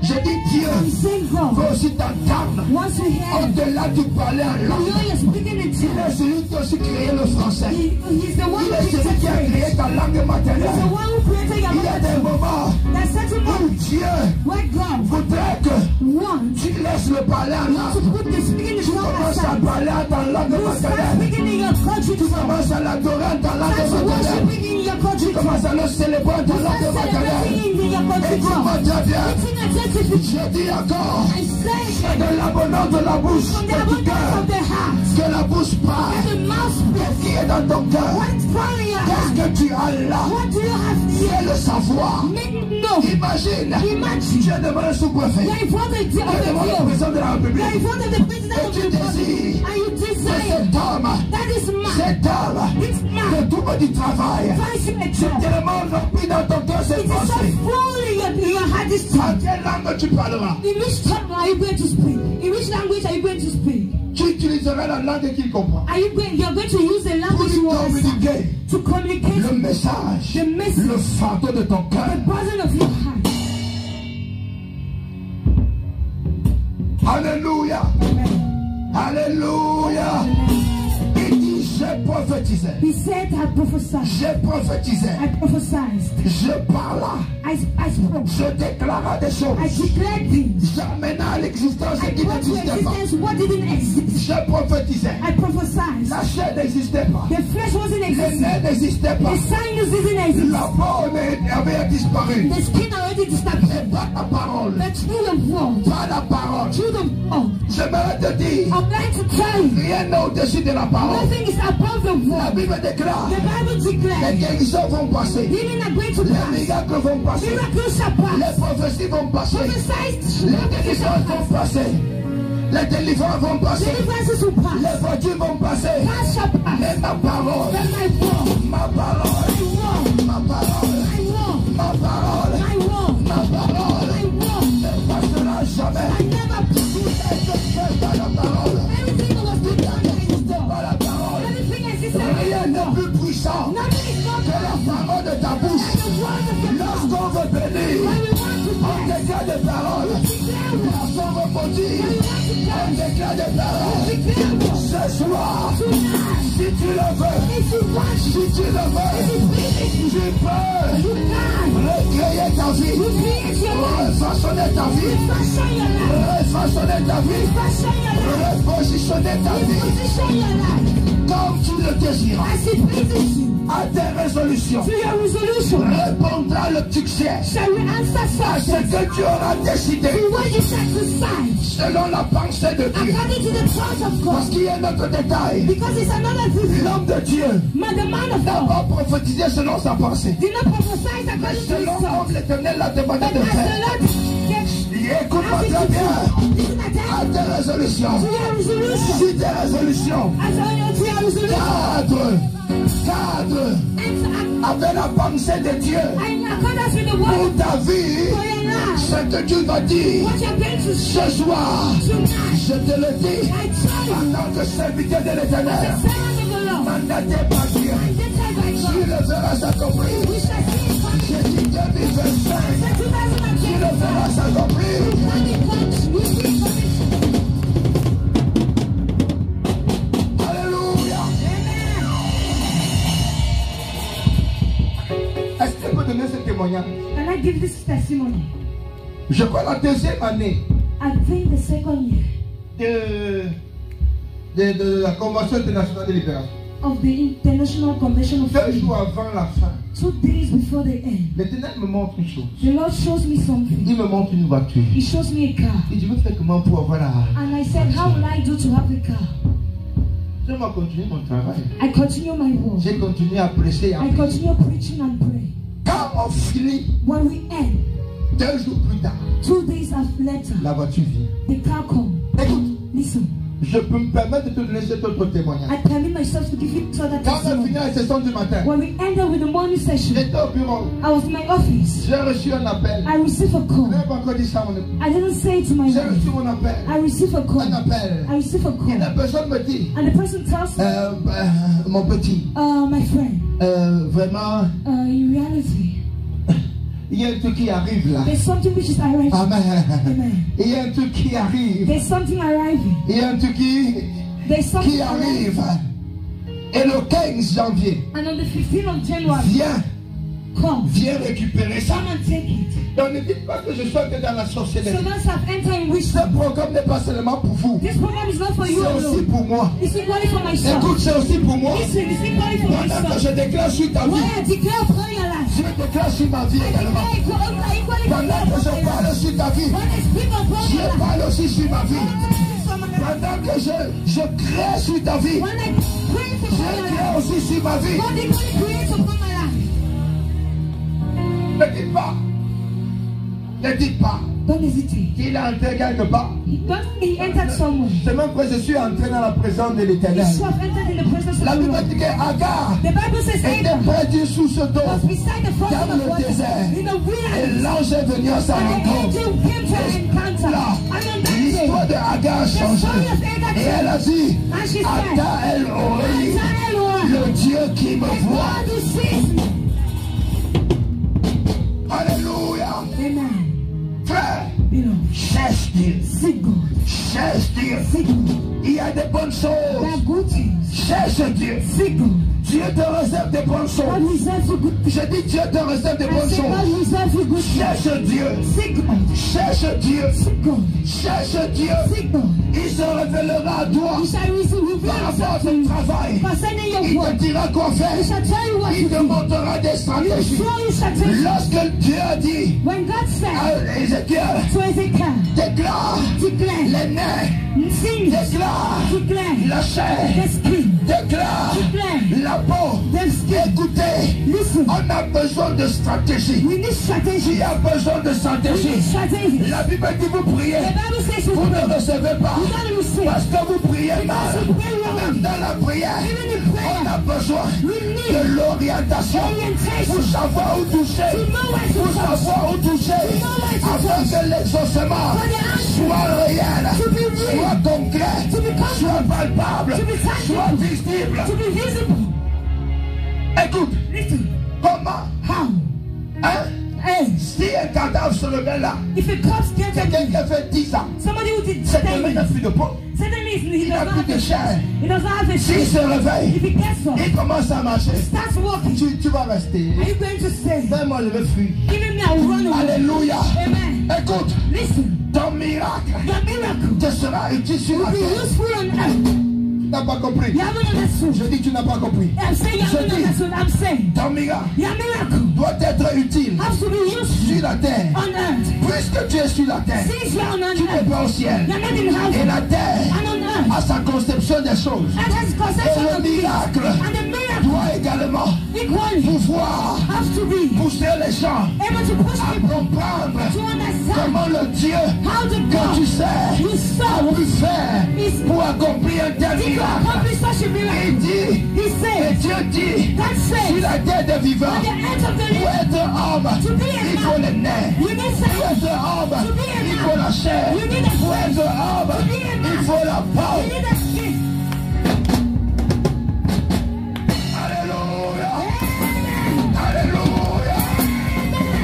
Je dis Dieu I'm saying God veut aussi t'entendre. wants to hear you. Au-delà du parler en You langue. know you're speaking in Il tongues. est celui qui a aussi créé le français. He's the one Il who est celui created qui a faith. créé ta langue He's the maternelle. one who created your Il y a des mother. moments There's certain où moments Dieu where God voudrait que wants tu laisses le parler en to langue. put the speaking in Tu tongue commences à aside. parler en ta langue You start maternelle. speaking in your country Tu tongue. commences à l'adorer en ta langue Start maternelle. worshiping in your country Tu tongue. commences à le célébrer en ta Start langue maternelle. celebrating in your Et country tu tongue. m'entends bien. Listen attentively. Je dis encore, I say c'est de l'abondance de la bouche from the et du abundance cœur of the heart, que la bouche parle. the mouth speaks. Qu'est-ce qui est dans ton cœur? What's found in your Qu'est-ce heart? que tu as là? What do you have C'est here? le savoir. Make it know. Imagine, Imagine. tu es devant le sous-préfet. You're in front of Tu es devant le the président de la You're in République. front of the president of Et tu the republic. désires And you que desire cet homme, that this man cet homme, This man te trouve du travail. finds him a C'est job. tellement rempli dans ton cœur It cette is so pensée. full in your heart this En time. quelle langue tu parleras? In which tongue are you going to speak? In which language are you going to speak? Tu utiliseras la langue qu'il comprend. You're going to use the Pour language lui you understand communiquer to communicate le message, the message, le fardeau de ton cœur. the burden of your heart. Alléluia. Amen. Alléluia. Il dit, j'ai prophétisé. He said, I prophesied. J'ai prophétisé. I prophesied. Je parle. I spoke. Je déclare des I choses. declared things. J'amène à l'existence ce I qui brought to n'existait pas. existence what didn't exist. Je prophétisais. I prophesied. La chair n'existait pas. The flesh wasn't Les existing. nerfs n'existaient pas. The sinus didn't exist. La peau avait disparu. The skin already disappeared. Et pas la parole. The truth of God. Pas la parole. Truth of God. J'aimerais te dire, I'm going to tell you. rien n'est au-dessus de la parole. Nothing is above the La word. Bible déclare, The Bible les declares guérisons vont passer. healing are going to Les pass. miracles vont passer. Miracles shall pass. Les prophéties vont passer. Prophesied. Les délivrances vont passer. Les délivrances vont passer. Deliverances will pass. Les voitures vont passer. Pass shall pass. Mais ma parole, Then my word. ma parole, My word. ma parole, My ta bouche. Lorsqu'on veut bénir, on déclare des paroles. Lorsqu'on veut maudire, on déclare des paroles. Ce soir, si tu le veux, tu peux recréer ta vie, refaçonner ta vie, refaçonner ta vie, repositionner ta vie comme tu le désiras. À tes résolutions, répondra le succès à ce que tu auras décidé selon la pensée de Dieu. Parce qu'il y a un autre détail. L'homme de Dieu n'a pas prophétisé selon sa pensée, mais selon comme l'Éternel l'a demandé de faire. Écoute-moi très bien. À tes résolutions, si tes résolutions cadre avec la pensée de Dieu pour ta vie, ce que tu vas dire ce soir, je te le dis en tant que serviteur de l'Éternel, mandaté par Dieu, tu le verras s'accomplir. Je dis 2025, tu le verras s'accomplir. Est-ce que tu peux donner ce témoignage? Can I give this testimony? Je crois la deuxième année I think the second year de la Convention internationale de libération. Of the International Convention of 2 Freedom. jours avant la fin, 2 days before the end, l'Éternel me montre une chose. the Lord shows me something. Il me montre une voiture. He shows me a car. Il dit, je veux faire comment pour avoir la... And I said, how will I do to have a car? Je vais continuer mon travail. I continue my work. J'ai continué à prêcher. I continue preaching and praying. Quand on finit, When we end, 2 jours plus tard, 2 days later, la voiture vient. the car comes. Écoute, Listen, je peux me permettre de te donner cet autre témoignage. I permit myself to give you further Quand on a fini testimony. la session du matin, When we ended with the morning session, j'étais au bureau. I was in my office. J'ai reçu un appel. I received a Je call. n'ai pas encore dit ça à mon époux. I didn't say it to my J'ai wife. reçu mon appel. I received a Un call. appel. I received a Et la call. personne me dit, And the person tells me, mon petit, my friend, vraiment, in reality, il y a un truc qui arrive là. there's something which is arriving. Amen. Amen. Il y a un truc qui arrive. There's something arriving. Il y a un truc qui There's something arrive. Et le 15 janvier, And on the 15th of January, come viens récupérer ça. and take it. Donc ne dites pas que je suis entré dans la sorcellerie. So once I've entered in Ce wisdom, programme n'est pas seulement pour vous. this program is not for you C'est aussi alone. pour moi. It's equally for myself. Écoute, c'est aussi pour moi. Listen, it's equally for Pendant que myself. je déclare sur ta vie, When I declare upon your life, je déclare sur ma vie également. I equally for Pendant que je your life. parle sur ta vie, When I speak upon your je life, parle aussi sur ma vie. when Pendant que je crée sur ta vie, I pray je for your life, crée aussi sur ma vie. God equally creates upon my life. Ne dites pas. Ne dites pas Don't hesitate. qu'il est entré quelque part. He entered somewhere. C'est même que je suis entré dans la présence de l'Éternel. He should have entered in the presence of La the Bible Lord. dit qu'Agar The Bible says était Abraham près d'une source d'eau was beside the fountain dans of le water désert. in the Et wilderness. l'ange est venu à sa And the rencontre. angel came to her encounter. Là, And on that day, l'histoire de Agar a changé. Et elle a dit, and she said, Attends, elle aurait Elohim, le Dieu qui me voit. God who sees me. Alléluia. Amen. Frère, Beloved, cherche Dieu. seek God. Cherche Dieu. Seek God. Il y a des bonnes There choses. are good things. Cherche Dieu. Seek God. Dieu te réserve des bonnes God choses. reserves you good things. Je dis Dieu te réserve des I bonnes say God choses. reserves you good things. Cherche Dieu. Seek God. Cherche Dieu. Seek God. Cherche Dieu. Seek God. Il se révélera à toi You shall receive par rapport à himself to ton you travail. concerning your Il te work. dira quoi He faire. shall tell you what Il to te do. montrera des You stratégies. show you strategy. Lorsque Dieu a dit When God said à Ézéchiel, to Ezekiel, déclare declare, les nerfs, sing, déclare declare, la chair, the skin, déclare declare, la peau. the skin. Écoutez, Listen, on a besoin de stratégie. we need strategy. Il y a besoin de We need stratégie. strategy. La Bible dit vous priez, The Bible says you vous ne recevez pas you gotta receive. parce que vous priez mal. Because you pray wrong. Même dans la prière, Even in on prayer, a besoin we need de l'orientation orientation. pour savoir où toucher, To know where to pour touch. savoir où toucher, know where to afin touch. que l'exaucement For the answer soit réel, to be real, soit concret, to be concrete, soit palpable, to be tangible, soit visible. to be visible. Écoute, Listen, comment how un cadavre se réveille là, If a corpse gets quelqu'un up, qui a fait 10 ans, somebody who did cette main 10 n'a plus de peau, suddenly he il n'a doesn't plus have de chair. he doesn't have a S'il shape. se réveille, If he gets up, il commence à marcher. starts walking, Tu vas rester. are you going to stay? Ben moi je vais fuir. Even me, I will run away. Alléluia. Amen. Écoute, Listen, ton miracle your miracle te sera utile sur will la be terre. useful on earth. Tu n'as pas compris. You haven't understood. Je dis tu n'as pas compris. I'm saying you haven't Je dis, understood. I'm saying ton miracle your miracle doit être utile has to be useful sur la terre. on earth. Puisque tu es sur la terre, Since you're on tu n'es earth, pas au ciel. you're not in Et heaven. la terre And on earth, a sa conception des choses. and has Et conception le of things. miracle And the miracle doit également equally pouvoir has to be pousser les gens able to push à people comprendre to understand comment le Dieu how the que tu God sais you a serve pu faire is pour accomplir un tel able to miracle. accomplish such a Il miracle. dit, He et says, Dieu dit, God sur says, la terre des vivants, at the end of the pour day, être homme, to be a il faut les nerfs. you need Pour someone. être homme, To be a il man. faut la chair. You need a Pour flesh. être homme, To be a man. il faut la peau. You need a skin. Alléluia. Alléluia.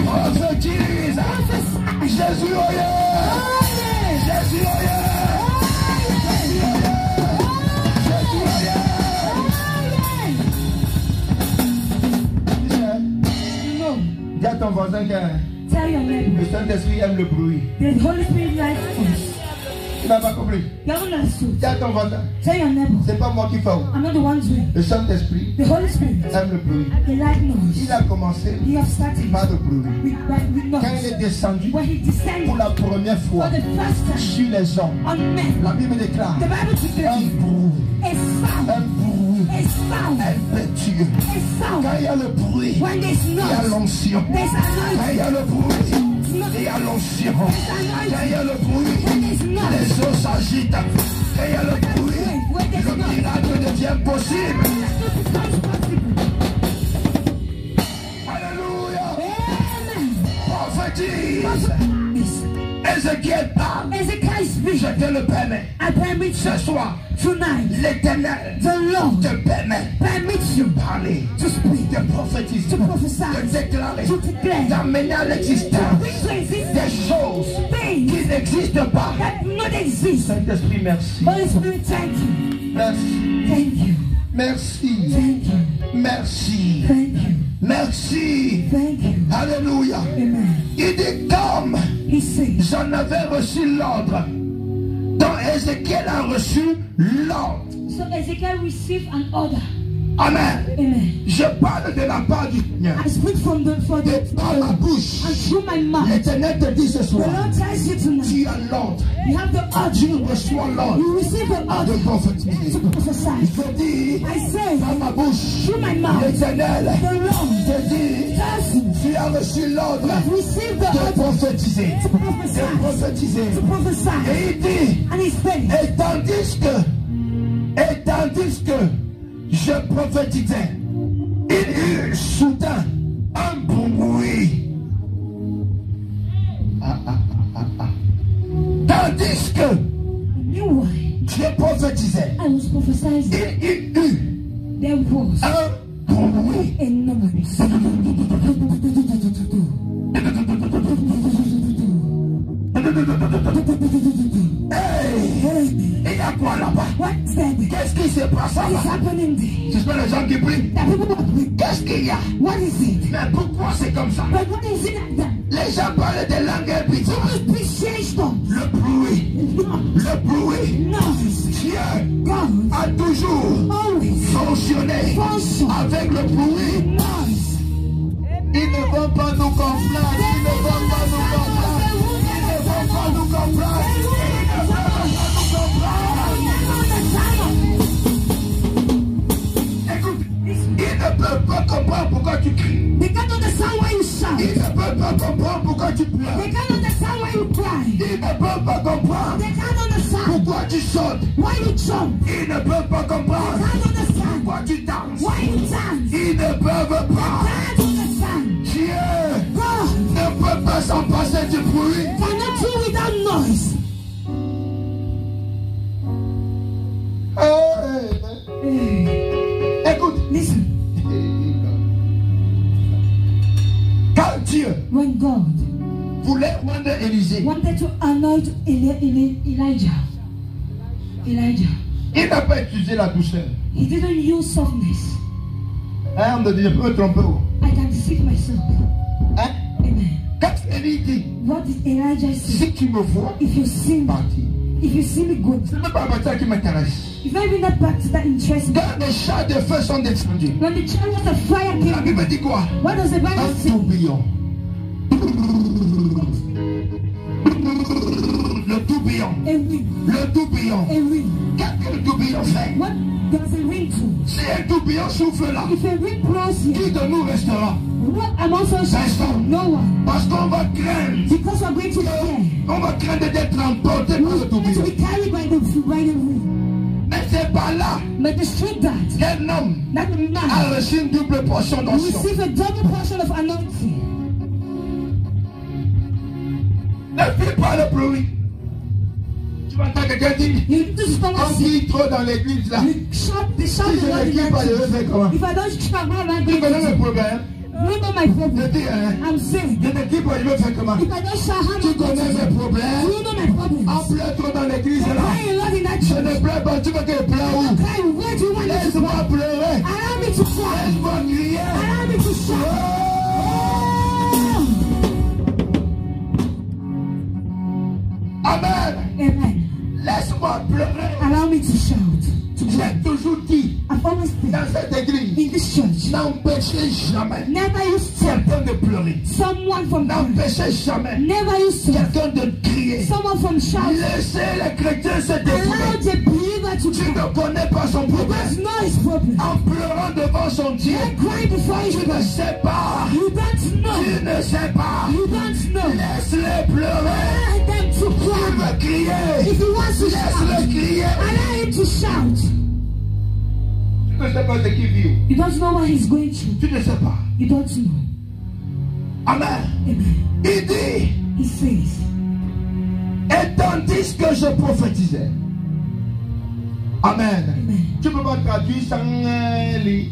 Prophétise. Jésus, oh yeah. Jésus, oh yeah. Jésus, oh yeah. Jésus, oh yeah. No. Dis à ton voisin que Tell your neighbor. le Saint-Esprit aime le bruit. The Holy Spirit likes us. Tu n'as pas compris. You haven't understood. Dis à ton voisin, Tell your neighbor. c'est pas moi qui fais. I'm not the one doing. Le Saint-Esprit The Holy Spirit. aime le bruit. They like Il noise. a commencé He have started par le bruit. with Quand il noise. est descendu When he pour descended la première for fois the first time sur les hommes, on men, la Bible déclare the Bible un declares bruit, a sound, un bruit a sound, impétueux. a sound. Quand il y a le bruit, When there's il y a noise, l'onction. there's Quand il y anointing. a le bruit, il y a l'onction. Quand il y a le bruit, When there's noise, les eaux s'agitent. Quand il y a le bruit, le miracle devient possible. it becomes possible. Alléluia. Amen. Prophétise. Listen. Ézéchiel parle. Ezekiel speaks. Je te le permets. I permit Ce you soir, tonight. l'Éternel The Lord te permet permits de you parler, to speak, de prophétiser, to de prophesy, déclarer, to declare, d'amener à l'existence bring to existence des choses things qui n'existent pas. that do not exist. Saint-Esprit, merci. Holy Spirit, thank you. Merci. Thank you. Merci. Thank you. Merci. Thank you. Merci. Thank you. Alléluia. Amen. Il dit comme He says, j'en avais reçu l'ordre, dont Ézéchiel a reçu l'ordre. so Ezekiel received an order. Amen. Amen. Je parle de la part du Seigneur. I speak from the Et par ma bouche, and through my mouth. l'Éternel te dit ce The soir, Lord tells you tonight. tu as l'ordre, You have the tu urge. reçois l'ordre You receive the de order prophétiser. to prophesy. Je dis, I say par ma bouche, through my mouth. l'Éternel The Lord te dit, tells you tu as reçu l'ordre that receive the de order prophétiser. to De prophesy. prophétiser. To prophesy. Et il dit, And he said, et tandis que je prophétisais, il y eut soudain un bruit. Tandis que you why je prophétisais, I was prophesying. il y eut There was un bruit. a noise. Hey, il y a quoi là-bas? What's that? Qu'est-ce qui se passe What is là-bas? happening there? Ce sont les gens qui prient. That people are praying. Qu'est-ce qu'il y a? What is it? Mais pourquoi c'est comme ça? But what is it like that? Les gens parlent des langues bizarres. People speak strange tongues. Le bruit, le bruit. Noise. Dieu God a toujours always fonctionné function. avec le bruit. Noise. Ils ne vont pas nous comprendre. Ils ne vont pas nous comprendre. Ils ne vont pas nous comprendre. Ils ne vont pas nous comprendre. Écoute, ils ne peuvent pas comprendre pourquoi tu cries. They can't understand why you shout. Ils ne peuvent pas comprendre pourquoi tu They pleures. can't understand why you cry. Ils ne peuvent pas comprendre They can't understand pourquoi tu sautes. why you jump. Ils ne peuvent pas They comprendre can't understand pourquoi tu danses. why you dance. Ils ne peuvent pas. Can't understand. Dieu God ne peut pas s'en passer du bruit. cannot do without noise. Hey, Écoute, listen. quand Dieu When God voulait rendre Élisée. wanted to anoint Elijah. Il n'a pas utilisé la douceur. He didn't use softness. Hein, on me dit, je peux me tromper. I can deceive myself. Hein? Amen. Quand Élie dit, What did Elijah say? si tu me vois, If you see me, parti. good. Ce n'est même pas ça qui m'intéresse. It's not even that practice that interests me. Quand les chars de feu sont descendus, When the chariots of fire la came, Bible dit quoi? what does the Bible Un say? tourbillon. Le tourbillon. A wind. Le tourbillon. A wind. Qu'est-ce que le tourbillon fait? What does a wind do? Si un tourbillon souffle là, If a wind blows qui here, de nous restera? what amongst us? Personne. No one. Parce qu'on va craindre. Because we're going to fear. On va craindre d'être emporté par le We're going to tourbillon. be carried by the wind. Mais c'est pas là But the truth that qu'un homme that the man a reçu une double portion will d'onction. receive a double portion of anointing. Ne fais pas le bruit. Tu vas entendre quelqu'un dire, You need to stop on dit trop dans l'église là. You shout the shout Si the je Lord ne in crie pas, je vais that faire comment? If I don't shout, what am I Tu going connais to le do? problème? You know my Je problem. dis, hein, I'm saying, je ne crie pas, je vais faire comment? if I don't shout, how am Tu I going connais to mes do? problèmes? You know my problems. On pleure trop dans l'église I'm là. crying a lot in that Je church. ne pleure pas, tu veux que je pleure où? I'm crying. Where do you want me to go? Laisse-moi pleurer. Allow me to shout. Laisse-moi crier. Allow me to shout. Amen. Amen. Laisse-moi pleurer. Allow me to shout. J'ai toujours dit I've always said dans cette église, in this church, n'empêchez jamais never you stop quelqu'un de pleurer. someone from crying. N'empêchez jamais Never you stop quelqu'un de crier. someone from shouting. Laissez les chrétiens se Allow défouler. the believer to Tu cry. ne connais pas son He problème. doesn't know his problem. En pleurant devant son Dieu, They cry before tu his ne God. sais pas. You don't know. Tu ne sais pas. You don't know. Laisse-les pleurer. Allow them to Il cry. veut crier. If he wants to shout, Laisse-le crier. allow him to shout. Tu ne sais pas ce qu'il vit. You don't know what he's going through. Tu ne sais pas. You don't know. Amen. Amen. Il dit, He says, et tandis que je prophétisais. Amen. Amen. Tu ne peux pas traduire sans lire.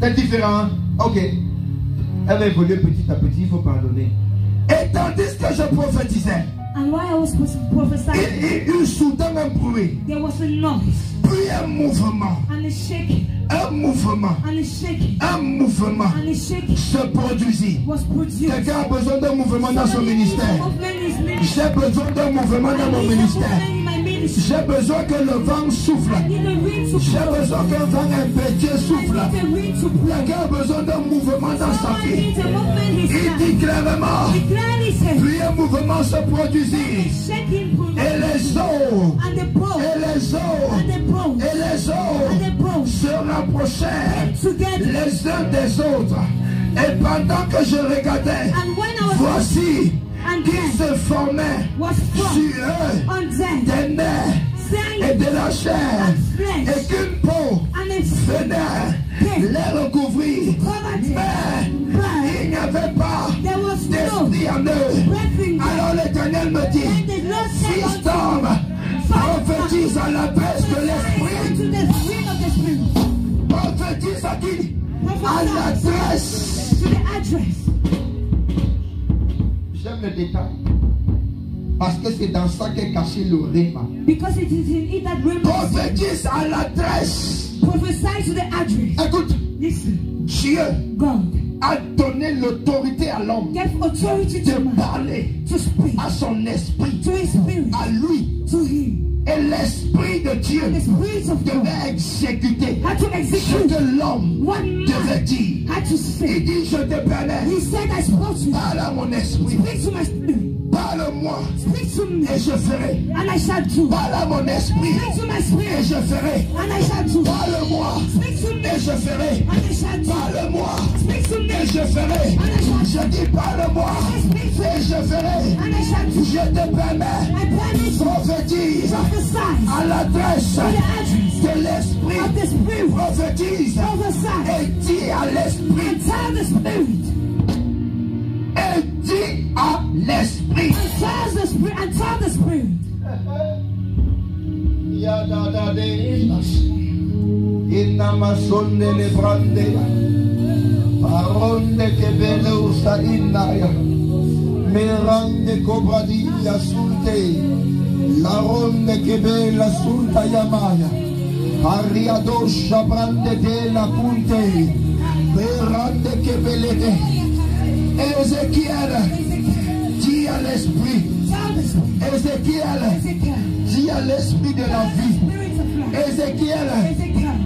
C'est différent. Ok. Elle va évoluer petit à petit, il faut pardonner. Et tandis que je prophétisais, and while I was prophesying, il eut soudain un bruit, there was a noise puis un mouvement, and a shaking un mouvement, and a shaking un mouvement and a shaking se produisit. was produced. Quelqu'un a besoin d'un mouvement dans son Somebody needs a ministère. movement in his ministry. J'ai besoin d'un mouvement dans mon I need a ministère. movement in my ministry. J'ai besoin que le vent souffle. I need a wind to J'ai blow. besoin qu'un vent impétueux I souffle. need a wind to blow. Quelqu'un a besoin d'un mouvement dans sa Someone vie. needs a movement in his Il life. dit clairement, He clearly says, puis un mouvement se produisit. shaking Et les eaux, and the bow et les eaux, and the bow et les and eaux the bow se rapprochèrent together. les uns des autres. Et pendant que je regardais, And when I was voici and qu'il then se formait was formed sur eux on them, des nerfs et sang de la chair, and flesh et qu'une peau and a skin venait les recouvrir. covered it. Mais But il n'y avait pas there was no d'esprit en eux. breath in them. Alors l'Éternel me Then dit, the Lord said fils unto d'homme, me, prophétise à l'adresse de prophesy l'Esprit. unto the spirit of the spirit. Prophétise à qui? À Prophesy l'adresse. to the address. J'aime le détail. Parce que c'est dans ça qu'est caché le rhéma. Because it is in it that remains. Prophétise à l'adresse. Prophesy to the address. Écoute, Listen, Dieu God a donné l'autorité à l'homme gave authority de to man parler to speak à son esprit, to his spirit, à lui. to him. Et l'esprit de Dieu The spirit of God devait exécuter had to ce execute que l'homme what devait man dire. had to Il say. dit, je te permets, He said, I spoke to you. parle à mon esprit, Speak to my spirit. parle-moi, Speak to me. et je ferai. And I shall do. Parle à mon esprit, Speak to my et spirit. je ferai. And I shall do. Parle-moi, Speak to me. et je ferai. And I shall do. Parle-moi, Speak to me. et je ferai. And I shall do. Je dis, parle-moi, Speak to et me. je ferai. And I shall do. Je te permets, I promise you. prophétise Prophesy à l'adresse to the address de l'esprit. of the spirit. Prophétise Prophesy et dis à l'esprit. and tell the spirit. Et dis à l'esprit. And tell the spirit. And tell the spirit. Inamasonde le brande. Aronde que vele usa inaya. Perande Cobradi la Sulte, la Ronde Kebe la Sulta Yamaya, Ariado Shabrande de la Punte, Perande Kebelete, Ézéchiel, dis à l'esprit, Ézéchiel, dis à l'esprit de la vie, Ézéchiel,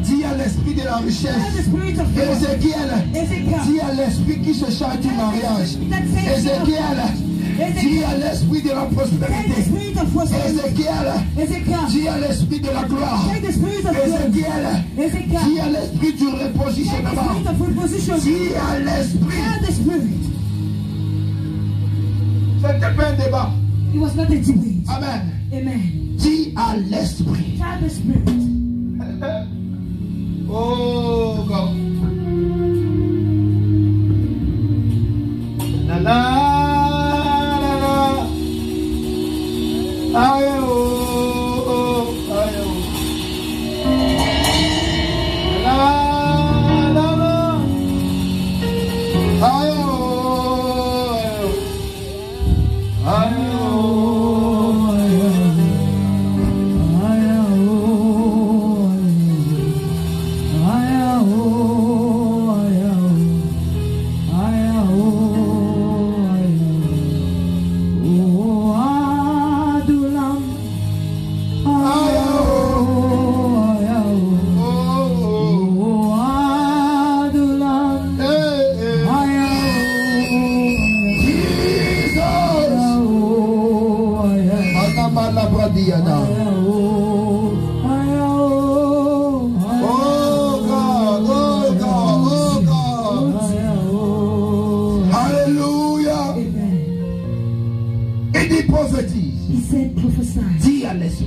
dis à l'esprit de la richesse, Ézéchiel, dis à l'esprit qui se charge du mariage, Ézéchiel, dis à l'esprit de la prospérité, Ézéchiel, dis à l'esprit de la gloire, Ézéchiel, dis à l'esprit du repositionnement, dis à l'esprit. C'était pas un débat. It was not a debate. Amen. Amen. Dis à l'esprit. Tell the spirit. Oh God. La la la la. Aïe oh oh aïe oh. La la la. Aïe oh aïe oh. Aïe oh aïe oh. Aïe oh aïe oh. Oh adulam. Aïe oh aïe oh. Oh adulam. Aïe oh. Anamala Bradiana. Oh God, oh God, oh God. Hallelujah. Et dit prophétise. He said, prophesy. Dis à l'esprit.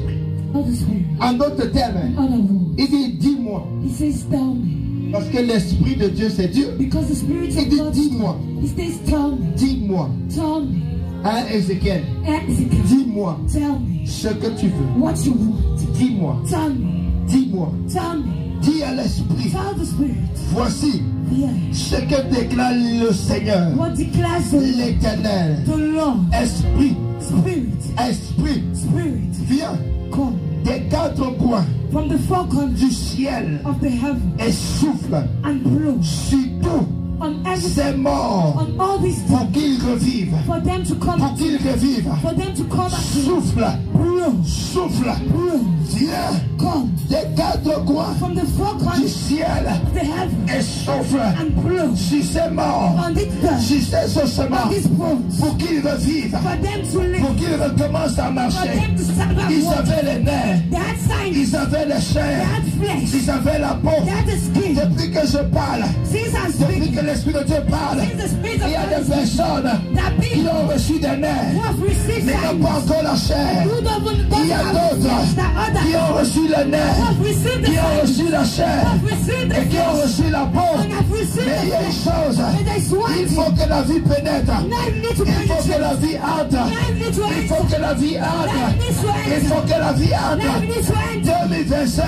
Tell the spirit. En d'autres termes, Other words. il dit dis-moi. He says, tell me. Parce que l'esprit de Dieu c'est Dieu. Because the spirit Il of dit God. dis-moi. He says, tell me. Dis-moi. Tell me. Hein, Ézéchiel. Ezekiel. Dis-moi Tell me. ce que tu veux. What you want. Dis-moi. Tell me. Dis-moi. Tell me. Dis à l'esprit. Tell the spirit. Voici Yeah. ce que déclare le Seigneur, What declares the l'Éternel. the Lord? Esprit, Spirit. esprit, Spirit. viens Come des quatre coins from the four corners du ciel of the heaven et souffle and blow sur tous on every ces morts on all these pour things qu'ils revivent, for them to come pour back qu'ils revivent. for them to come back to Souffle, blow souffle, blow viens come des quatre coins from the four du corners ciel of the heaven et souffle and blow sur ces morts, on this earth sur ces ossements, on these bones pour qu'ils revivent, for them to pour live qu'ils recommencent à for marcher. them to start back Ils walking. avaient les nerfs, They had signs, ils avaient les they chairs, had flesh, ils avaient la peau. they had the skin. Depuis que je parle, Since I'm depuis speaking, que l'Esprit de Dieu parle, since the spirit of il y a God des is speaking, personnes that qui people ont reçu des who nerfs, have received mais n'ont signs, pas encore la chair. who don't Il y a have received d'autres that qui others ont reçu le who nerf, have received the qui ont signs, reçu la chair who have received the et qui ont flesh, reçu la peau. and have received Mais il y the a une flesh. chose, And there's one il thing. faut que la vie pénètre. Now you need to Il faut que penetrate. la vie entre. Now you need to Il faut enter. que la vie entre. Now you need to Il enter. faut que la vie Now entre. you need to enter. 2025.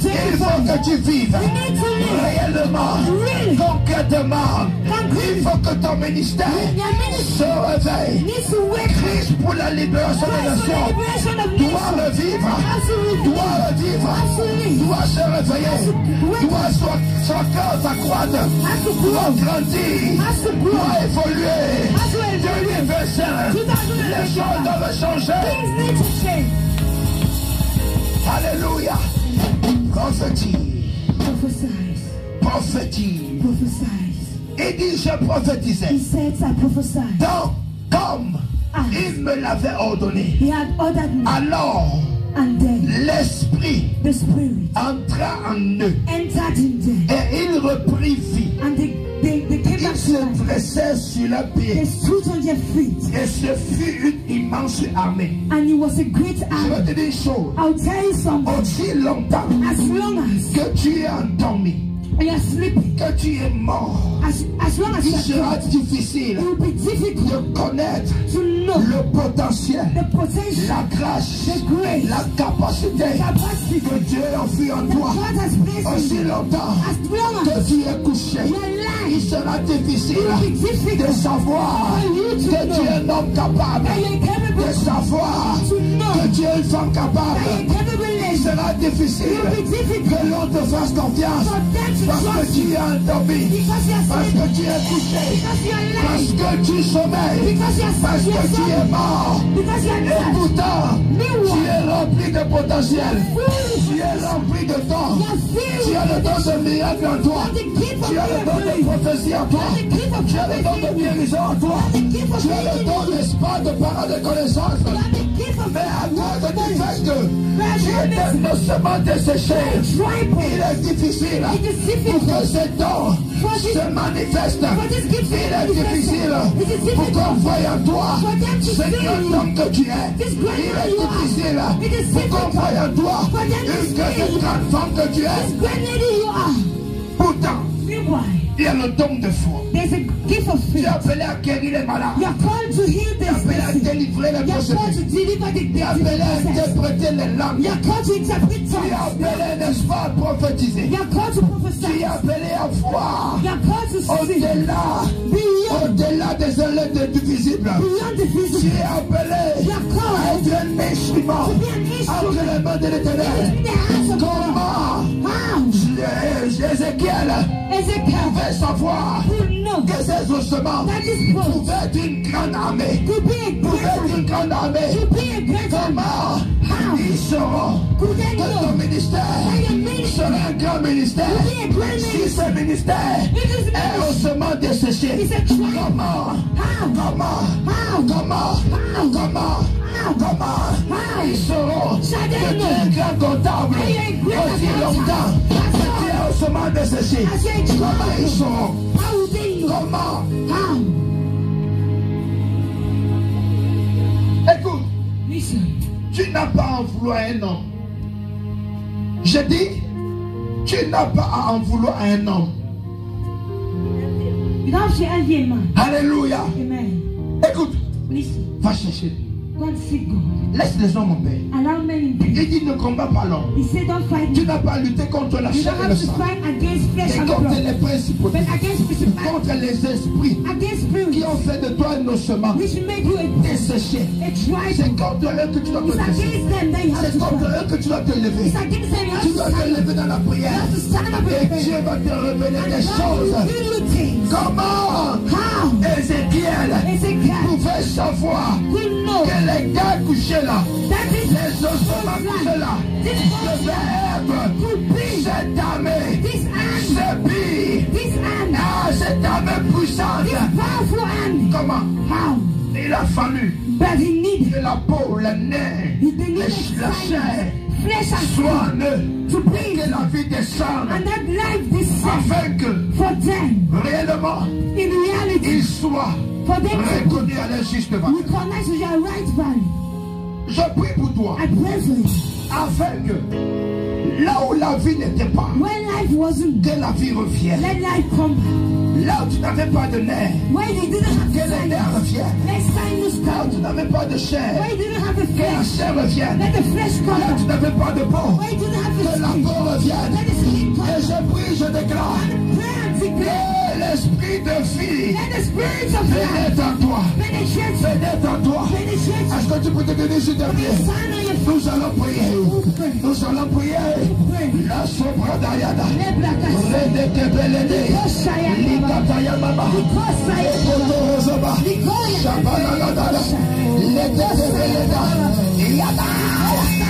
Il faut 2025. que tu vives You need to live. réellement, Really. concrètement. Concrete. Il faut que ton ministère Your ministry se réveille. needs to wake up. Christ pour la libération des Christ for the nations liberation of doit nations. revivre, Absolutely. doit revivre, Absolutely. doit se réveiller, doit son cœur s'accroître, Has to doit grow. grandir, Has to grow. doit évoluer. Has to evolve. 2025, les choses doivent changer. Things need to change. Alléluia. Prophétie, Prophesize. prophétie. Prophesize. Il dit, je prophétisais. He said, I prophesy. Donc, comme il me l'avait ordonné, He had ordered me. alors And then l'esprit the spirit entra en eux entered in them. et il reprit vie. And they came Ils back to se life. dressaient sur leurs They pieds stood on their feet. et ce fut une immense armée. And it was a great Je army. vais te dire une chose. I'll tell you something. Aussi longtemps As long as que tu es endormi, you are sleeping, que tu es mort, as long as il you sera are sleeping, difficile it will be difficult de connaître to know le potentiel, the potential, la grâce, the grace, la capacité capacity que Dieu a offert en that toi. God has placed in Aussi you. longtemps As long que as tu es couché, you are il lying, sera difficile it will be de difficult savoir for you to que tu es know homme capable that you're capable de savoir to know que tu es une femme that capable. you're capable Il lady. sera difficile It will be difficult que l'on te fasse confiance for them to parce que trust tu you es endormi, because you are parce sleeping, que tu es couché, because you are parce lying, que tu sommeilles, because you are parce que tu es mort. because you are Et dead. pourtant, tu Meanwhile, es rempli de potentiel. foolish, Tu es rempli de temps. you are Tu as le filled don de miracle en toi. with the gift of Tu as le don de miracle, prophétie en toi. the gift of Tu as le don de guérison en toi. the gift of Tu as le don, healing, n'est-ce pas, de parole de connaissance. you have the gift of Mais à cause du knowledge. fait que tu es tellement seulement desséché, Tribal. il est difficile It is pour difficult que ce don se manifeste. for this gift to Il est manifest. difficile It is pour difficult qu'on voie en toi for them to ce see grand you. homme que tu es. This great Il man est you are. difficile It is pour qu'on difficult voie en toi for them to une see cette grande femme que tu es. this great lady you are. Pourtant, Meanwhile, il y a le don de foi. there's a gift of Tu es faith. appelé à guérir les malades. You are called to heal Tu es this appelé à person. délivrer les You are called to possédés. deliver the Tu es appelé à possessed. interpréter les langues. You are called to interpret Tu es tongues. appelé, n'est-ce pas, à prophétiser. You are called to Tu prophesy. es appelé à voir You are called to see au-delà, beyond, au-delà des élèves du visible. beyond the Tu physical. es appelé You are à called être un instrument to be an entre instrument les mains de in l'Éternel. the hands of God. Comment How? Ézéchiel Ezekiel pouvait savoir will know que ces ossements that this boat pouvaient être une grande armée. could be a Pouvaient être great une grande armée. to be a great Comment How? ils sauront Could they que ton know ministère that your ministry sera un grand ministère? will be a great Si ministry? ce ministère It is est ministry. ossements desséché, It's a trial. comment? How? Comment? How? Comment? How? Comment? How? Comment? How? Ils sauront Shall they que tu es know? un grand comptable That you're a great aussi accountant. longtemps That's que tu all. es ossements desséché. As you're a child. Comment ils sauront? How will they know? Comment? How? Écoute, Listen. tu n'as pas à en vouloir à un homme. Je dis, tu n'as pas à en vouloir à un homme. You don't have to envy a man. Alléluia. Amen. Écoute, Listen. va chercher. Go and seek God. Laisse les hommes en paix. Allow men in peace. Il dit ne combat pas l'homme. He said, don't fight Tu me. n'as pas à lutter contre la You chair don't et le have to sang. fight against flesh Mais and contre blood, les principautés. but against principalities, Contre les esprits against qui spirits, ont fait de toi un ossement which make you desséché. a tribe. C'est contre eux que tu dois te It's dessécher. against them that you have C'est to contre fight. eux que tu dois te lever. It's against them you have Tu to dois te stand up. lever dans la You prière. have to stand up Et and Dieu pray. va te révéler des And God will choses. reveal you things. Comment How? Ézéchiel Ezekiel pouvait savoir will know que les gars couchés là, that this les ossements couchés là, devaient être could be cette armée, this hand, ce pays, this hand, cette armée puissante. this powerful hand. Comment? How? Il a fallu But he needed que la peau, le nez, la chair flesh and soit en blood eux, to et breathe, que la vie descende, and that life descend afin que for them. réellement In reality, ils soient for them to reconnus à leur juste valeur. recognize with your right value. Je prie pour toi, I pray for you. afin que là où la vie n'était pas, When life wasn't que la vie revienne. let life come back. Là où tu n'avais pas de nerfs, When you didn't have que les the nerfs sinus, reviennent. let sinus Là où come. tu n'avais pas de chair, When you didn't have the que la flesh, chair revienne. let the flesh come Là où tu back. n'avais pas de peau, When you didn't have que the la skin, peau revienne. let the skin come Et back. je prie, je déclare Pray and declare. que l'esprit de vie Let the spirits of life pénètre en toi. penetrate you. Pénètre en toi. Penetrate Est-ce que tu peux te donner sur tes you. pieds? Sign on your Nous allons prier. pray. Nous allons prier. Pray. La sobra d'Ayada. Let black eyes. Redekebelede. Likatayamama. Ekotorozoba. Shabalalada. Lekebeleda. Yada.